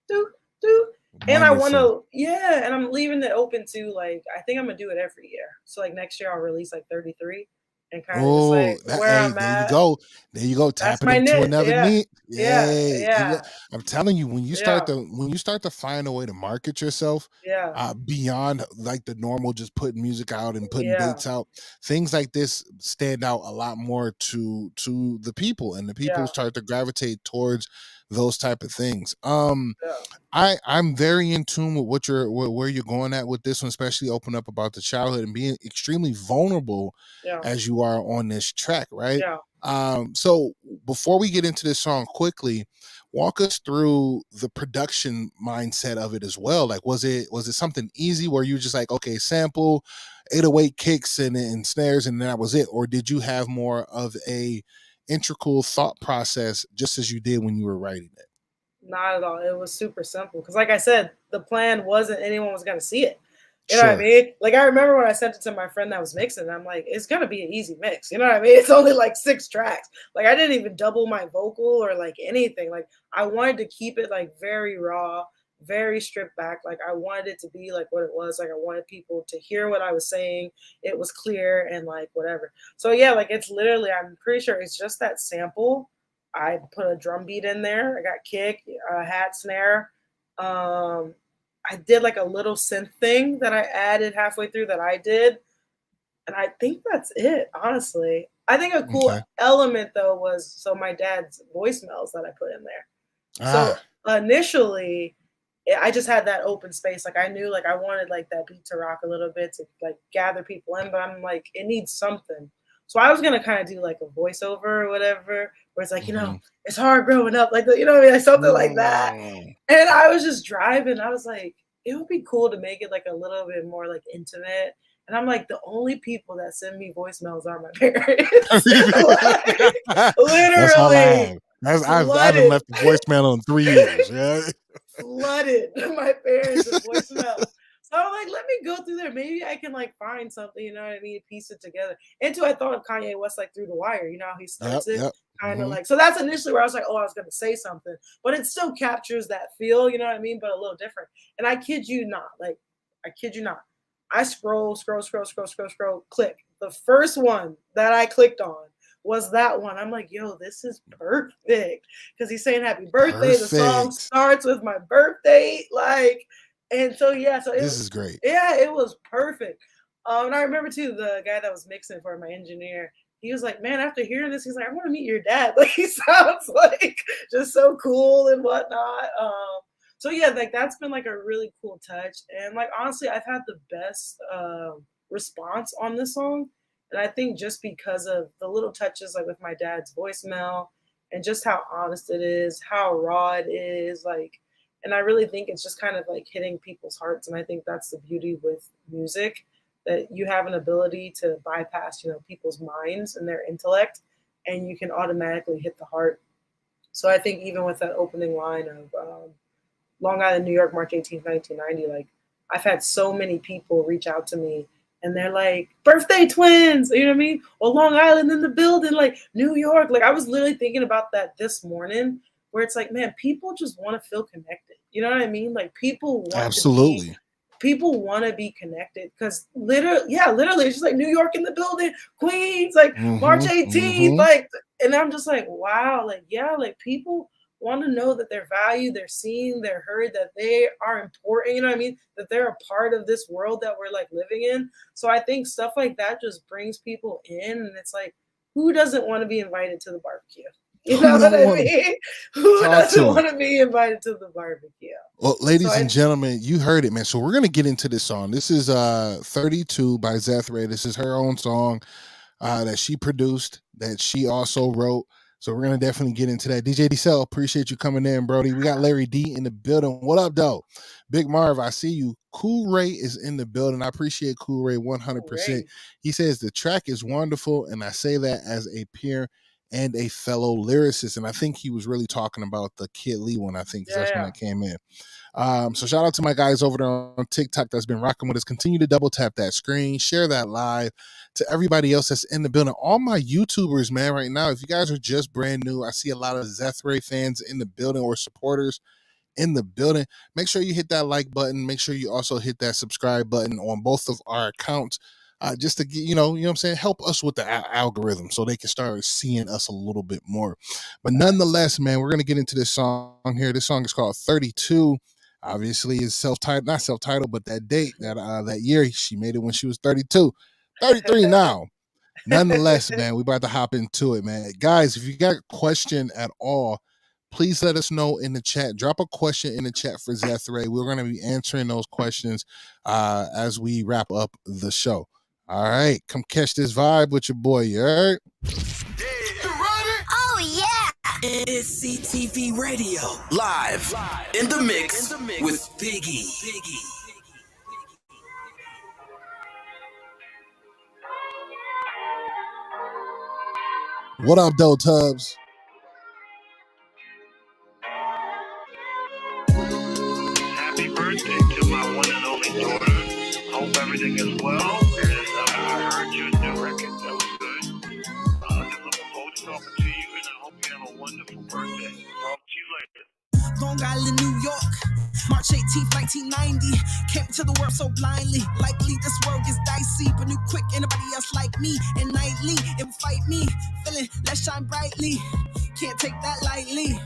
do, do. And I want Wonderful. to, yeah, and I'm leaving it open to like, I think I'm gonna do it every year. So like next year I'll release like 33 and kind of just Oh, like where hey, I'm there you at. go. There you go. That's Tapping my into knit. another Yeah. need. Yeah. Yay. Yeah. I'm telling you, Yeah. when you start to find a way to market yourself, Yeah. beyond like the normal just putting music out and putting Yeah. dates out, things like this stand out a lot more to the people, and the people Yeah. start to gravitate towards those type of things. Yeah. I'm very in tune with where you're going at with this one, especially open up about the childhood and being extremely vulnerable Yeah. as you are on this track, right? Yeah. So before we get into this song quickly, walk us through the production mindset of it as well. Like, was it something easy where you just like, okay, sample, 808 kicks and snares, and that was it? Or did you have more of a integral thought process just as you did when you were writing it? Not at all. It was super simple. Because, like I said, the plan wasn't anyone was going to see it. You know what I Sure. mean? Like, I remember when I sent it to my friend that was mixing, and I'm like, it's going to be an easy mix. You know what I mean? It's only like 6 tracks. Like, I didn't even double my vocal or like anything. Like, I wanted to keep it like very raw, very stripped back. Like, I wanted it to be like what it was. Like, I wanted people to hear what I was saying. It was clear and like whatever. So, yeah, like, it's literally, I'm pretty sure it's just that sample. I put a drum beat in there. I got kick, a hat snare. Um, I did like a little synth thing that I added halfway through that I did. And I think that's it, honestly. I think a cool Okay. element though was so my dad's voicemails that I put in there. So Ah, initially, I just had that open space. Like I knew like I wanted like that beat to rock a little bit to like gather people in, but I'm like, it needs something. So I was gonna kind of do like a voiceover or whatever, where it's like, mhm. it's hard growing up, like you know what I mean, like something like that. Mm. And I was just driving. I was like, it would be cool to make it like a little bit more like intimate. And I'm like, the only people that send me voicemails are my parents. Like, That's all I literally have. I haven't flooded. left a voicemail in 3 years. Yeah. Flooded my parents with voicemails. So I'm like, let me go through there. Maybe I can like find something, you know what I mean? Piece it together. Until I thought of Kanye West like Through the Wire, you know how he Yep. starts it? Yep. Kind of Hmm. like, so that's initially where I was like, oh, I was gonna say something, but it still captures that feel, you know what I mean? But a little different. And I kid you not, like, I kid you not. I scroll, click. The first one that I clicked on was that one. I'm like, yo, this is perfect. Because he's saying happy birthday. The song Perfect. starts with my birthday. Like, and so yeah, so This is great. it was perfect. And I remember too, the guy that was mixing for my engineer, he was like, man, after hearing this, he's like, I want to meet your dad. Like he sounds like just so cool and whatnot. So yeah, like that's been like a really cool touch. And like honestly, I've had the best response on this song. And I think just because of the little touches, like with my dad's voicemail and just how honest it is, how raw it is, like, and I really think it's just kind of like hitting people's hearts. And I think that's the beauty with music, that you have an ability to bypass, people's minds and their intellect, and you can automatically hit the heart. So I think even with that opening line of Long Island, New York, March 18th, 1990, like, I've had so many people reach out to me and they're like, birthday twins, you know what I mean? Or Long Island in the building, like New York. Like, I was literally thinking about that this morning, where it's like, man, people just want to feel connected. You know what I mean? Like, people want to be connected, because literally, it's just like New York in the building, Queens, like March 18th, like, and I'm just like, wow, like, yeah, like, people want to know that they're valued, they're seen, they're heard, that they are important, you know what I mean? That they're a part of this world that we're like living in. So I think stuff like that just brings people in, and it's like, who doesn't want to be invited to the barbecue? You know what I mean? Who doesn't want to be invited to the barbecue? Well, ladies and gentlemen, you heard it, man. So we're going to get into this song. This is 32 by Zethray. This is her own song that she produced, that she also wrote. So we're going to definitely get into that. DJ D-Cell, appreciate you coming in, Brody. We got Larry D in the building. What up, though? Big Marv, I see you. Cool Ray is in the building. I appreciate Cool Ray 100%. He says the track is wonderful, and I say that as a peer and a fellow lyricist. And I think he was really talking about the Kid Lee one, I think, because that's when I came in. So shout out to my guys over there on TikTok that's been rocking with us. Continue to double tap that screen, share that live. To everybody else that's in the building, all my YouTubers, man, right now, if you guys are just brand new, I see a lot of Zethray fans in the building, or supporters in the building. Make sure you hit that like button. Make sure you also hit that subscribe button on both of our accounts. Just to get, you know what I'm saying, help us with the algorithm so they can start seeing us a little bit more. But nonetheless, man, we're going to get into this song here. This song is called 32. Obviously, it's self-titled, not self-titled, but that date, that year, she made it when she was 32. 33 now. Nonetheless, man, we about to hop into it, man. Guys, if you got a question at all, please let us know in the chat. Drop a question in the chat for Zethray. We're going to be answering those questions as we wrap up the show. All right, come catch this vibe with your boy, you heard? Oh, yeah! It's CTV Radio, live in the mix with Biggie. What up, though, Tubbs? Happy birthday to my one and only daughter. Hope everything is well. I heard your new record. That was good. I'm looking forward to talking to you, and I hope you have a wonderful birthday. Talk to you later. Long Island, New York, March 18th, 1990. Came to the world so blindly. Likely this world gets dicey, but knew quick anybody else like me. And nightly, it would fight me. Feeling let's shine brightly. Can't take that lightly.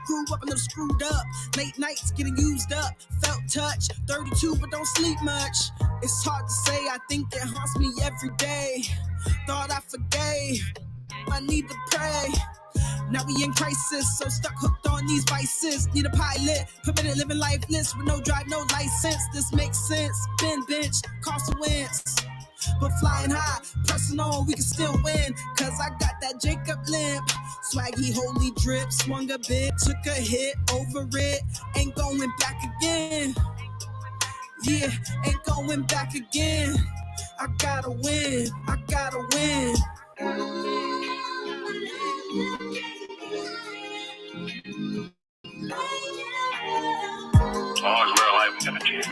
Grew up a little screwed up. Late nights getting used up. Felt touch. 32, but don't sleep much. It's hard to say. I think it haunts me every day. Thought I forgave. I need to pray. Now we in crisis, so stuck hooked on these vices. Need a pilot, permitted living lifeless with no drive, no license. This makes sense. Been benched, consequence. But flying high, pressing on, we can still win. Cause I got that Jacob limp. Swaggy, holy drip, swung a bit, took a hit over it. Ain't going back again. Yeah, ain't going back again. I gotta win, I gotta win. All is real life, we're gonna change.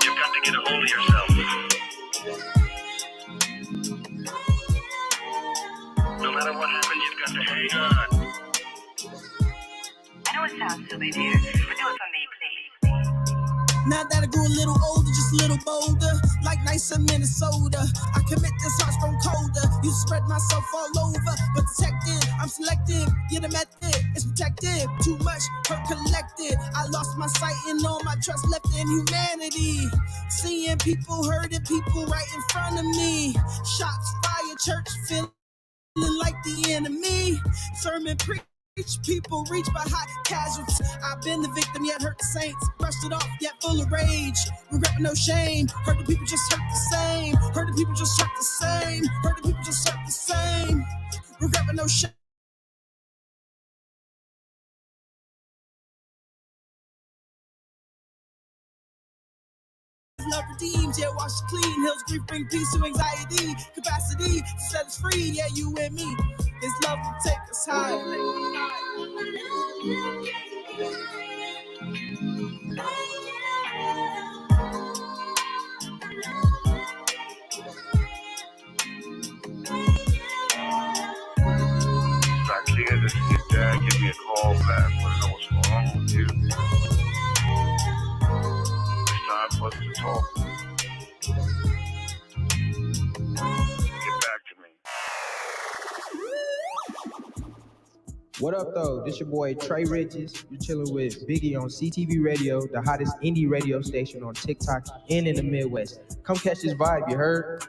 You've got to get a hold of yourself. No matter what happens, you've got to hang on. I know it sounds silly to you, but do it for me, please. Now that I grew a little older, just a little bolder, like nice in Minnesota. I commit this heart from colder. You spread myself all over, but detective, I'm selective. Yeah, the method is protective. Too much hurt collected. I lost my sight and all my trust left in humanity. Seeing people hurting people right in front of me. Shots fire, church feeling like the enemy. Sermon preach. People reach by hot casualties. I've been the victim, yet hurt the saints. Brushed it off, yet full of rage. Regret with no shame. Hurt the people, just hurt the same. Hurt the people, just hurt the same. Hurt the people, just hurt the same. Regret with no shame. Love redeems, yeah, wash it clean. Hills grief bring peace to anxiety. Capacity to set us free, yeah, you and me. His love will take us high. If I can, just get dad, give me a call back. Want to know what's going on with you? It's time for us to talk. Get back to me. What up, though? This your boy Trey Riches. You're chilling with Biggie on CTV Radio, the hottest indie radio station on TikTok and in the Midwest. Come catch this vibe, you heard?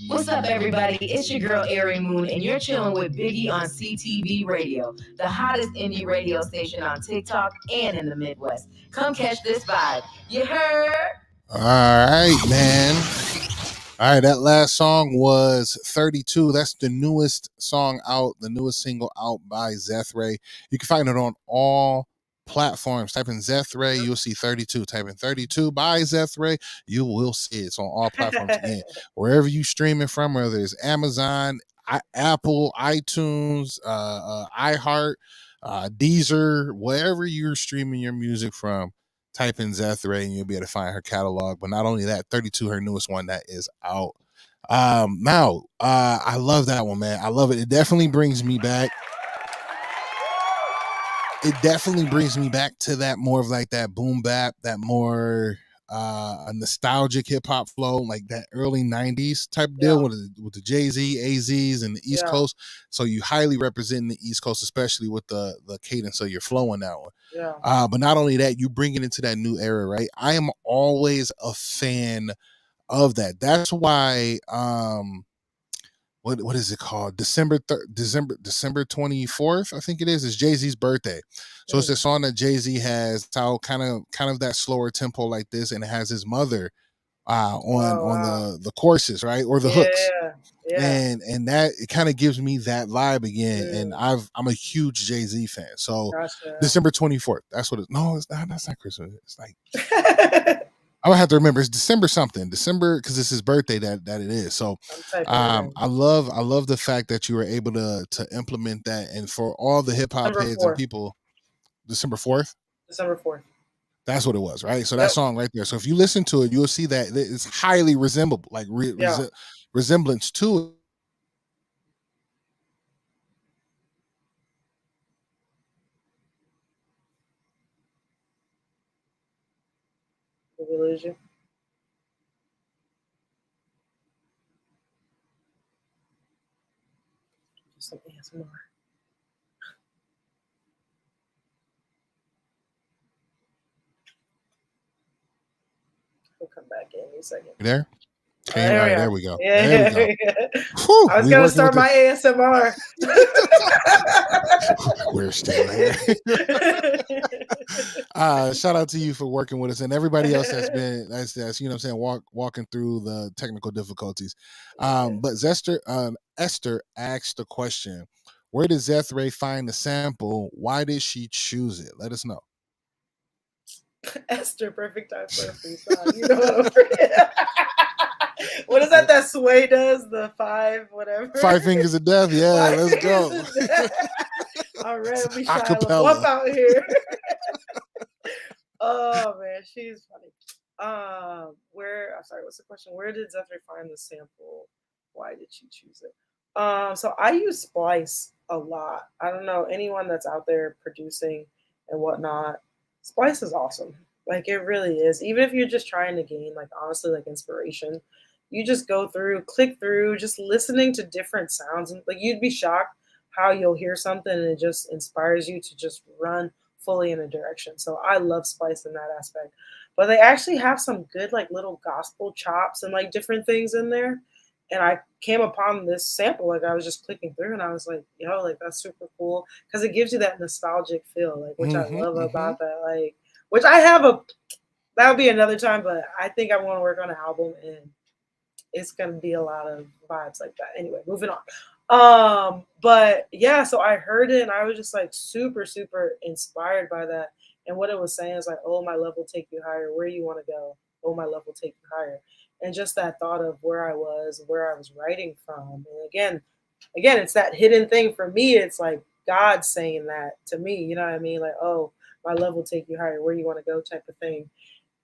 What's up, everybody? It's your girl, Ari Moon, and you're chilling with Biggie on CTV Radio, the hottest indie radio station on TikTok and in the Midwest. Come catch this vibe. You heard? All right, man. All right, that last song was 32. That's the newest song out, the newest single out by Zethray. You can find it on all platforms. Type in Zethray, you'll see 32. Type in 32 by Zethray, you will see it. It's on all platforms again. Wherever you streaming from, whether it's Amazon, Apple, iTunes, iHeart, Deezer, wherever you're streaming your music from, type in Zethray and you'll be able to find her catalog. But not only that, 32, her newest one that is out. I love that one, man. I love it. It definitely brings me back. It definitely brings me back to that more of like that boom bap, that more a nostalgic hip hop flow, like that early 90s type deal with the Jay-Z, AZs, and the East Coast. So you highly represent the East Coast, especially with the cadence of your flow on that one. Yeah. But not only that, you bring it into that new era, right? I am always a fan of that. That's why what is it called? December 24th, I think it is Jay-Z's birthday. So it's the song that Jay-Z has, how kind of that slower tempo like this, and it has his mother on the choruses, right? Or the hooks. Yeah. And that it kind of gives me that vibe again. And I'm a huge Jay-Z fan. So December 24th. That's what it's not, that's not Christmas. It's like I would have to remember it's December something. December, because it's his birthday that it is. So I love the fact that you were able to implement that, and for all the hip hop heads and people, December 4th. December 4th. That's what it was, right? So that song right there. So if you listen to it, you'll see that it's highly resemblable, like resemblance to it. Did we lose you? Just like ASMR. We'll come back in a second. You there? There we go. Yeah, there we go. Whew, I was gonna start my ASMR. We're still here. Shout out to you for working with us, and everybody else that's been that's you know what I'm saying, walking through the technical difficulties. But Esther asked the question, where did Zethray find the sample? Why did she choose it? Let us know. Esther, perfect time for a freestyle. You know what I'm forgetting. What is that Sway does? The 5 whatever. 5 fingers of death. Yeah, let's go. All right, we Shia LaBeouf out here. Oh man, she's funny. What's the question? Where did Zethray find the sample? Why did she choose it? So I use Splice a lot. I don't know anyone that's out there producing and whatnot. Splice is awesome. Like it really is. Even if you're just trying to gain, like honestly, like inspiration, you just go through, click through, just listening to different sounds, and like you'd be shocked how you'll hear something and it just inspires you to just run fully in a direction. So I love Splice in that aspect. But they actually have some good like little gospel chops and like different things in there And I came upon this sample, like I was just clicking through, and I was like, yo, like that's super cool because it gives you that nostalgic feel, like which I love about that, like which I have a that would be another time, but I think I want to work on an album and it's gonna be a lot of vibes like that. Anyway, moving on. But yeah, so I heard it and I was just like super, super inspired by that. And what it was saying is like, oh, my love will take you higher. Where you want to go? Oh, my love will take you higher. And just that thought of where I was writing from. And again, it's that hidden thing for me. It's like God saying that to me. You know what I mean? Like, oh, my love will take you higher. Where you want to go? Type of thing.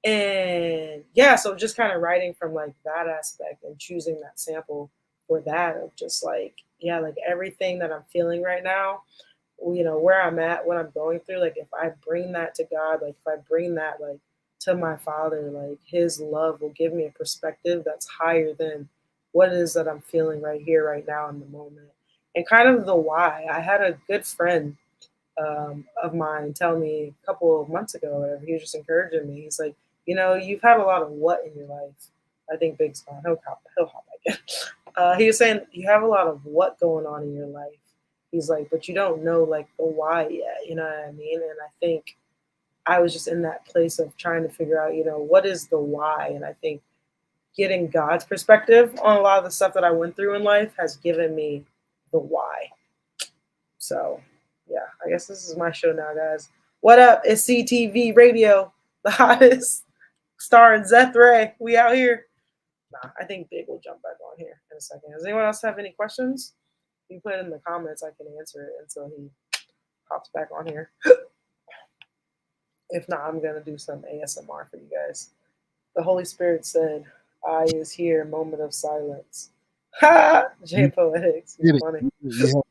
And yeah, so just kind of writing from like that aspect and choosing that sample for that of just like, yeah, like everything that I'm feeling right now, where I'm at, what I'm going through, like if I bring that to God, like if I bring that like to my Father, like his love will give me a perspective that's higher than what it is that I'm feeling right here, right now in the moment. And kind of the why. I had a good friend of mine tell me a couple of months ago, whatever, he was just encouraging me. He's like, you've had a lot of what in your life. I think Big's gone. He'll hop back in. He was saying you have a lot of what going on in your life. He's like, but you don't know like the why yet. You know what I mean? And I think I was just in that place of trying to figure out, what is the why? And I think getting God's perspective on a lot of the stuff that I went through in life has given me the why. So, yeah, I guess this is my show now, guys. What up? It's CTV Radio, the hottest star in Zethray. We out here. Nah, I think Big will jump back on here in a second. Does anyone else have any questions? You put it in the comments, I can answer it until he pops back on here. If not, I'm going to do some ASMR for you guys. The Holy Spirit said, I is here, moment of silence. Ha! J Poetics. You're funny.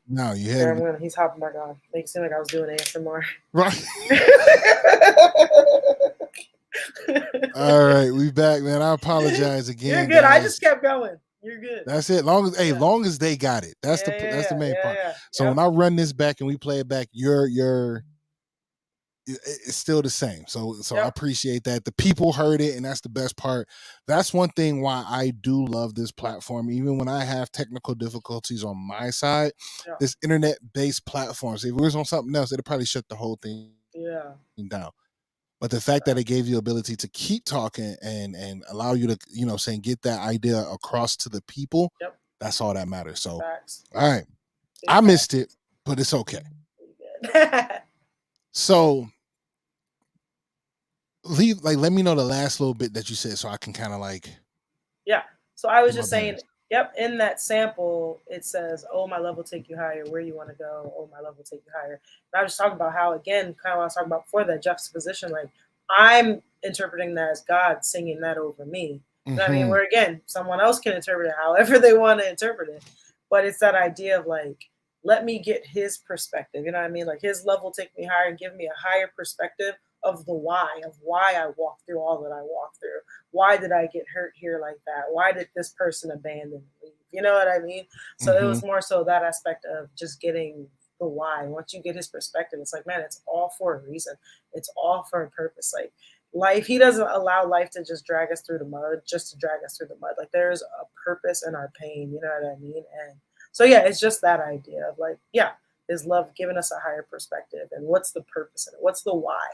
Now you had it. He's hopping back on. Make it seem like I was doing ASMR. Right. All right, we back, man. I apologize again. You're good. Guys. I just kept going. You're good. That's it. Long as they got it. That's the main part. So when I run this back and we play it back, it's still the same. So I appreciate that. The people heard it, and that's the best part. That's one thing why I do love this platform. Even when I have technical difficulties on my side, this internet-based platforms, if it was on something else, it'd probably shut the whole thing down. But the fact that it gave you the ability to keep talking and allow you to, get that idea across to the people, that's all that matters. So, all right. I missed it, but it's okay. So, let me know the last little bit that you said so I can kind of like. Yeah. So I was just saying, in that sample, it says, oh, my love will take you higher. Where you want to go? Oh, my love will take you higher. And I was talking about how, again, kind of what I was talking about before, that juxtaposition, like I'm interpreting that as God singing that over me. You know what I mean? Where, again, someone else can interpret it however they want to interpret it. But it's that idea of like, let me get his perspective. You know what I mean? Like his love will take me higher and give me a higher perspective of the why, of why I walked through all that I walked through. Why did I get hurt here like that? Why did this person abandon me? You know what I mean? So it was more so that aspect of just getting the why. Once you get his perspective, it's like, man, it's all for a reason. It's all for a purpose. Like life, he doesn't allow life to just drag us through the mud, just to drag us through the mud. Like there's a purpose in our pain. You know what I mean? And so, yeah, it's just that idea of like, his love giving us a higher perspective. And what's the purpose in it? What's the why?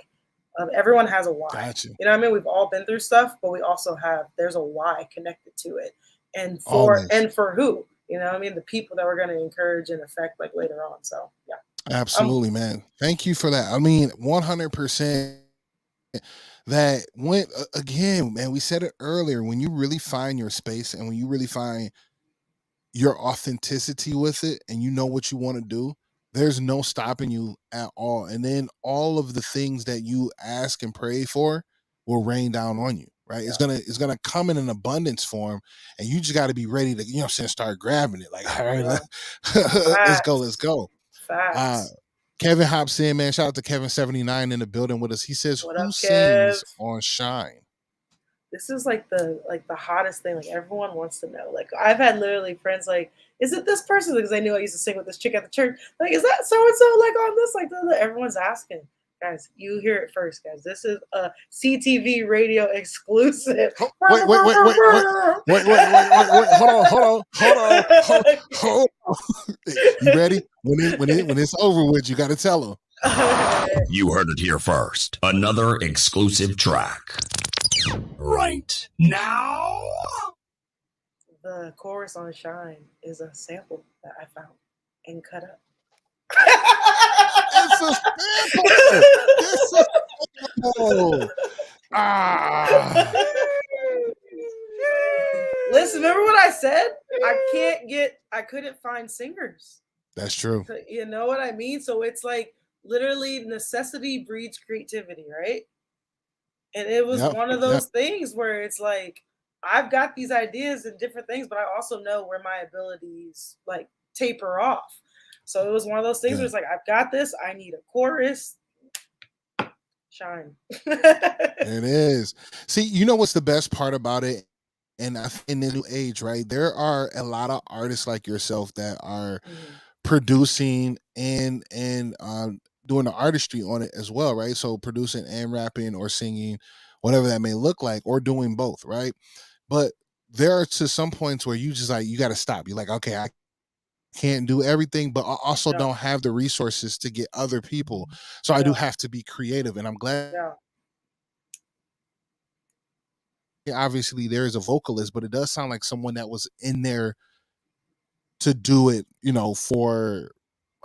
Everyone has a why. Gotcha. You know what I mean? We've all been through stuff, but we also there's a why connected to it. And for who? You know what I mean? The people that we're going to encourage and affect like later on. So, yeah. Absolutely, man. Thank you for that. I mean, 100% that went, again, man, we said it earlier, when you really find your space and when you really find your authenticity with it and you know what you want to do, there's no stopping you at all. And then all of the things that you ask and pray for will rain down on you, right? It's gonna come in an abundance form, and you just got to be ready to, start grabbing it. Like, all right, let's go. Facts. Kevin hops in, man. Shout out to Kevin79 in the building with us. He says, what who up, sings Kev? on Shine? This is like the hottest thing. Like everyone wants to know. Like I've had literally friends like, is it this person? Because I knew I used to sing with this chick at the church. Like, is that so and so like on this? Like everyone's asking. Guys, you hear it first, guys. This is a CTV radio exclusive. Wait. Hold on. You ready? When it's over with, you got to tell them. You heard it here first. Another exclusive track. Right now. The chorus on Shine is a sample that I found and cut up. It's a sample. Listen, remember what I said? I couldn't find singers. That's true. You know what I mean? So it's like literally necessity breeds creativity, right? And it was one of those things where it's like, I've got these ideas and different things, but I also know where my abilities like taper off. So it was one of those things where it's like, I've got this. I need a chorus. Shine. It is. See, you know what's the best part about it? And in the new age, right? There are a lot of artists like yourself that are producing and doing the artistry on it as well, right? So producing and rapping or singing, whatever that may look like, or doing both, right? But there are to some points where you just like, you got to stop. You're like, okay, I can't do everything, but I also don't have the resources to get other people. So I do have to be creative, and I'm glad. Obviously there is a vocalist, but it does sound like someone that was in there to do it, you know, for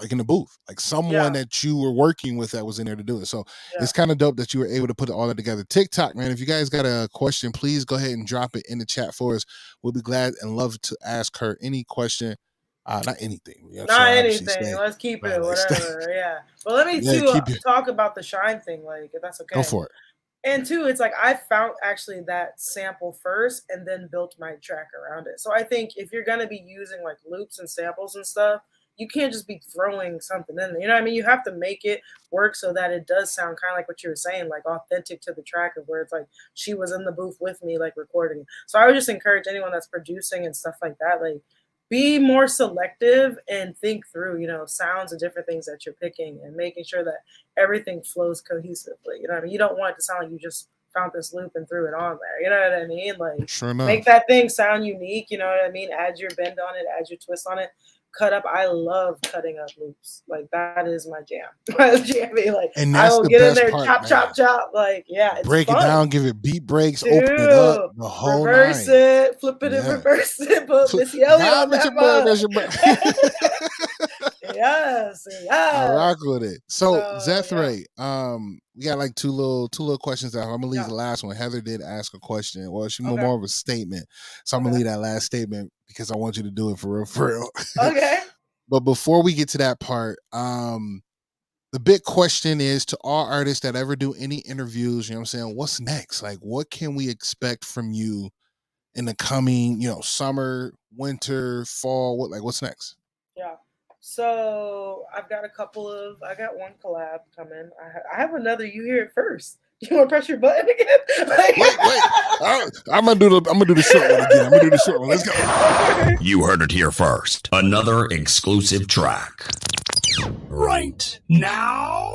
like in the booth, like someone that you were working with that was in there to do it. So it's kind of dope that you were able to put all that together. TikTok, man, if you guys got a question, please go ahead and drop it in the chat for us. We'll be glad and love to ask her any question. Not anything. You know, not anything. Let's keep it, whatever. Yeah. But let me talk about the Shine thing, like, if that's okay. Go for it. And two, it's like I found actually that sample first and then built my track around it. So I think if you're going to be using like loops and samples and stuff, you can't just be throwing something in there. You know what I mean? You have to make it work so that it does sound kind of like what you were saying, like authentic to the track of where it's like she was in the booth with me, like recording. So I would just encourage anyone that's producing and stuff like that, like, be more selective and think through, you know, sounds and different things that you're picking and making sure that everything flows cohesively. You know what I mean? You don't want it to sound like you just found this loop and threw it on there. You know what I mean? Like, make that thing sound unique. You know what I mean? Add your bend on it, add your twist on it. Cut up. I love cutting up loops. Like, that is my jam. My jam. Like, and I will get in there, chop. Like, yeah, it's break fun. it down, give it beat breaks, open it up, the whole reverse it, flip it and reverse it. Put Miss Yelly on that. Yes. I rock with it. So Zethray, we got like two little questions out. I'm gonna leave the last one. Heather did ask a question. Well, she's more of a statement, so I'm gonna leave that last statement because I want you to do it for real. Okay. But before we get to that part, the big question is to all artists that ever do any interviews, you know what I'm saying? What's next? Like, what can we expect from you in the coming, you know, summer, winter, fall? What's next? Yeah. So I got one collab coming. I have another. You hear it first. You want to press your button again? Wait. I'm gonna do the short one again. I'm gonna do the short one. Let's go. You heard it here first. Another exclusive track. Right now.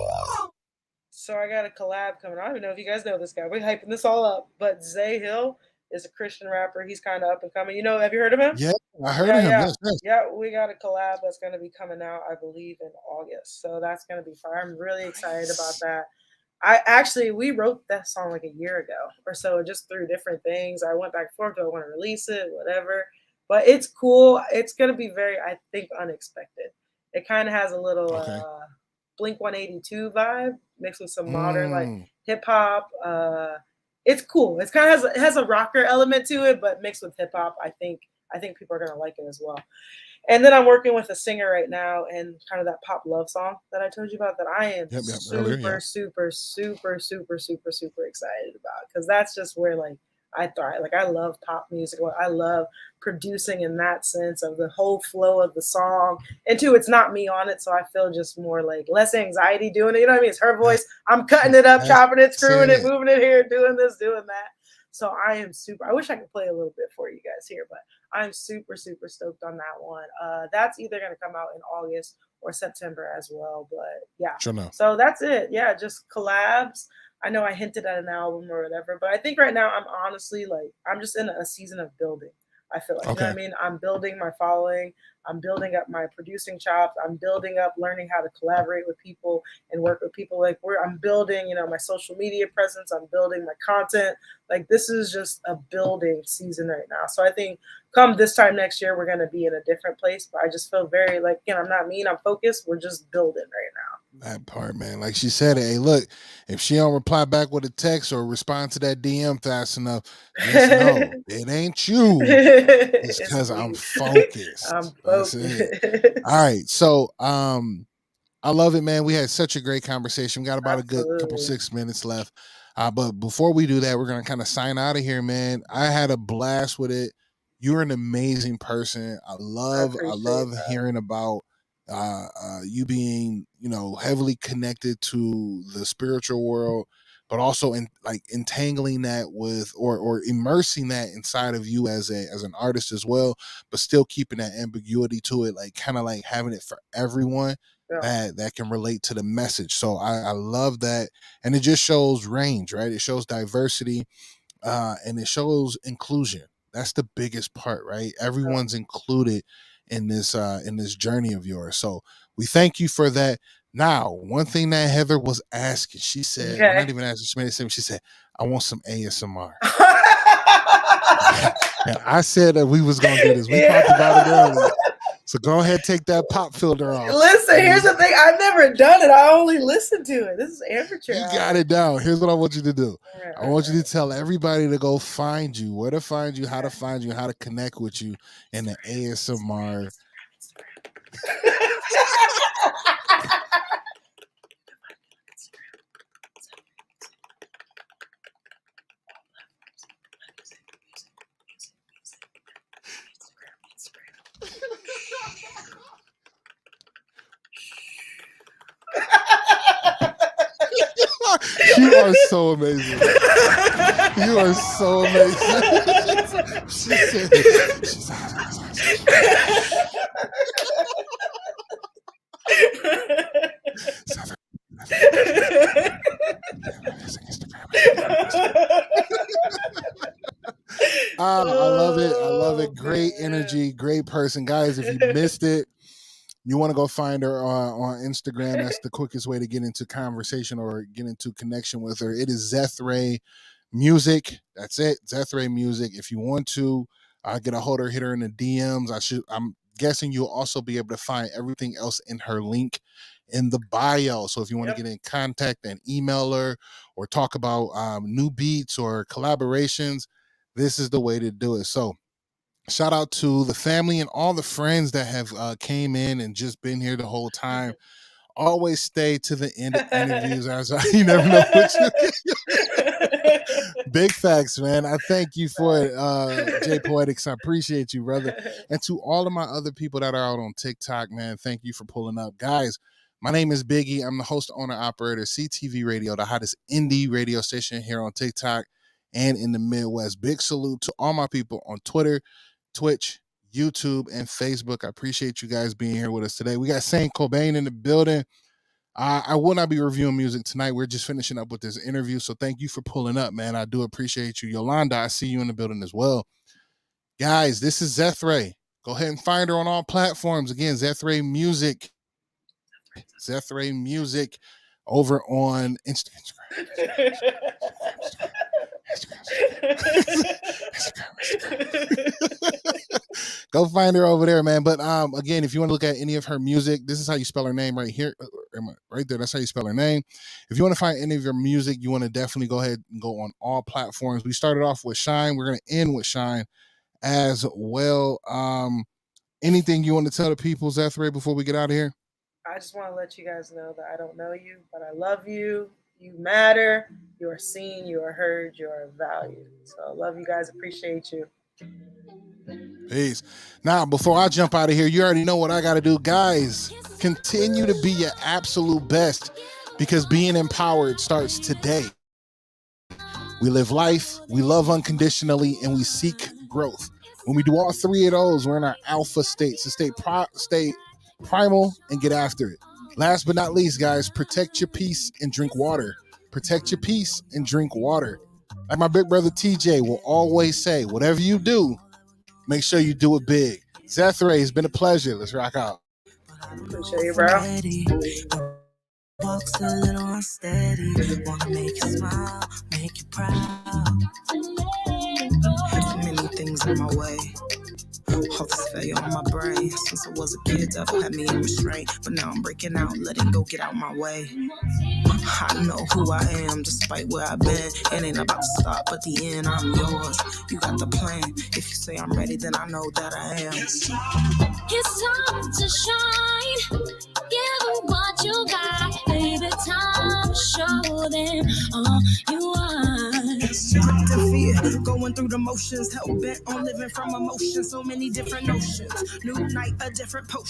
So I got a collab coming. I don't even know if you guys know this guy. We're hyping this all up. But Zay Hill is a Christian rapper. He's kind of up and coming. You know, have you heard of him? Yeah, I heard of him. Yeah. Yes. Yeah, we got a collab that's going to be coming out, I believe, in August. So that's going to be fire. I'm really excited about that. We wrote that song like a year ago or so, just through different things. I went back and forth. Do I want to release it? Whatever. But it's cool. It's going to be very, I think, unexpected. It kind of has a little Blink 182 vibe mixed with some modern like hip hop. It's cool. It kind of has a rocker element to it, but mixed with hip hop. I think people are gonna like it as well. And then I'm working with a singer right now, and kind of that pop love song that I told you about that I am super excited about, because that's just where like I thrive. Like, I love pop music. I love producing in that sense of the whole flow of the song. And two, it's not me on it, so I feel just more like less anxiety doing it. You know what I mean? It's her voice. I'm cutting it up, chopping it, screwing it, moving it here, doing this, doing that. So I am I wish I could play a little bit for you guys here, but I'm super stoked on that one. That's either going to come out in August or September as well. But yeah, Sure enough. so that's it. Yeah, just collabs. I know I hinted at an album or whatever, but I think right now I'm honestly like I'm just in a season of building. I feel like, you know what I mean? I'm building my following. I'm building up my producing chops. I'm building up learning how to collaborate with people and work with people. Like I'm building, you know, my social media presence. I'm building my content. Like this is just a building season right now. So I think come this time next year, we're going to be in a different place. But I just feel very like, you know, I'm not mean. I'm focused. We're just building right now. That part, man. Like she said, hey, look, if she don't reply back with a text or respond to that DM fast enough, just know it ain't you. It's because I'm focused. I'm That's it. All right. So I love it, man. We had such a great conversation. We got about a good couple 6 minutes left. But before we do that, we're gonna kind of sign out of here, man. I had a blast with it. You're an amazing person. I love hearing about you being, you know, heavily connected to the spiritual world, but also in like entangling that with or immersing that inside of you as an artist as well, but still keeping that ambiguity to it, like kind of like having it for everyone that can relate to the message. So I love that, and it just shows range, right? It shows diversity, and it shows inclusion. That's the biggest part, right? Everyone's included in this journey of yours. So we thank you for that. Now, one thing that Heather was asking, she said, well, not even asking, she made it simple. She said, I want some ASMR. And I said that we was gonna do this. We talked about it earlier. So go ahead, take that pop filter off. Listen, here's the thing. I've never done it. I only listen to it. This is amateur. You got it down. Here's what I want you to do. I want you to tell everybody to go find you, where to find you, how to find you, how to connect with you in the ASMR. You are so amazing. You are so amazing. She said, I love it. I love it. Great energy, great person. Guys, if you missed it, you want to go find her on Instagram. That's the quickest way to get into conversation or get into connection with her. It is Zethray Music. That's it. Zethray Music. If you want to get a hold of her, hit her in the DMs. I'm guessing you'll also be able to find everything else in her link in the bio. So if you want to get in contact and email her or talk about new beats or collaborations, this is the way to do it. So shout out to the family and all the friends that have came in and just been here the whole time. Always stay to the end of interviews. You never know what you Big facts, man. I thank you for it, J Poetics. I appreciate you, brother. And to all of my other people that are out on TikTok, man, thank you for pulling up. Guys, my name is Biggie. I'm the host, owner, operator, CTV Radio, the hottest indie radio station here on TikTok and in the Midwest. Big salute to all my people on Twitter, Twitch, YouTube, and Facebook. I appreciate you guys being here with us today. We got Saint Cobain in the building. I will not be reviewing music tonight. We're just finishing up with this interview. So thank you for pulling up, man. I do appreciate you. Yolanda, I see you in the building as well. Guys, this is Zethray. Go ahead and find her on all platforms. Again, Zethray Music. Zethray Music over on Instagram. Go find her over there, man. But again, if you want to look at any of her music, this is how you spell her name right here, right there. That's how you spell her name. If you want to find any of her music, you want to definitely go ahead and go on all platforms. We started off with Shine. We're going to end with Shine as well. Anything you want to tell the people, Zethray, before we get out of here? I just want to let you guys know that I don't know you, but I love you. You matter. You are seen. You are heard. You are valued. So I love you guys. Appreciate you. Peace. Now, before I jump out of here, you already know what I got to do. Guys, continue to be your absolute best because being empowered starts today. We live life, we love unconditionally, and we seek growth. When we do all three of those, we're in our alpha state. So stay primal, and get after it. Last but not least, guys, protect your peace and drink water. Protect your peace and drink water. Like my big brother TJ will always say, whatever you do, make sure you do it big. Zethray, it's been a pleasure. Let's rock out. Appreciate you, bro. Walks a little unsteady. Wanna make you smile, make you proud. Many things in my way. All this failure on my brain. Since I was a kid, devil had me in restraint. But now I'm breaking out, letting go, get out my way. I know who I am, despite where I've been. It ain't about to stop, but the end, I'm yours. You got the plan. If you say I'm ready, then I know that I am. It's time to shine. Give them what you got, baby. Time to show them all you are. Stripped in fear, going through the motions, hell bent on living from emotion. So many different notions. New night, a different potion.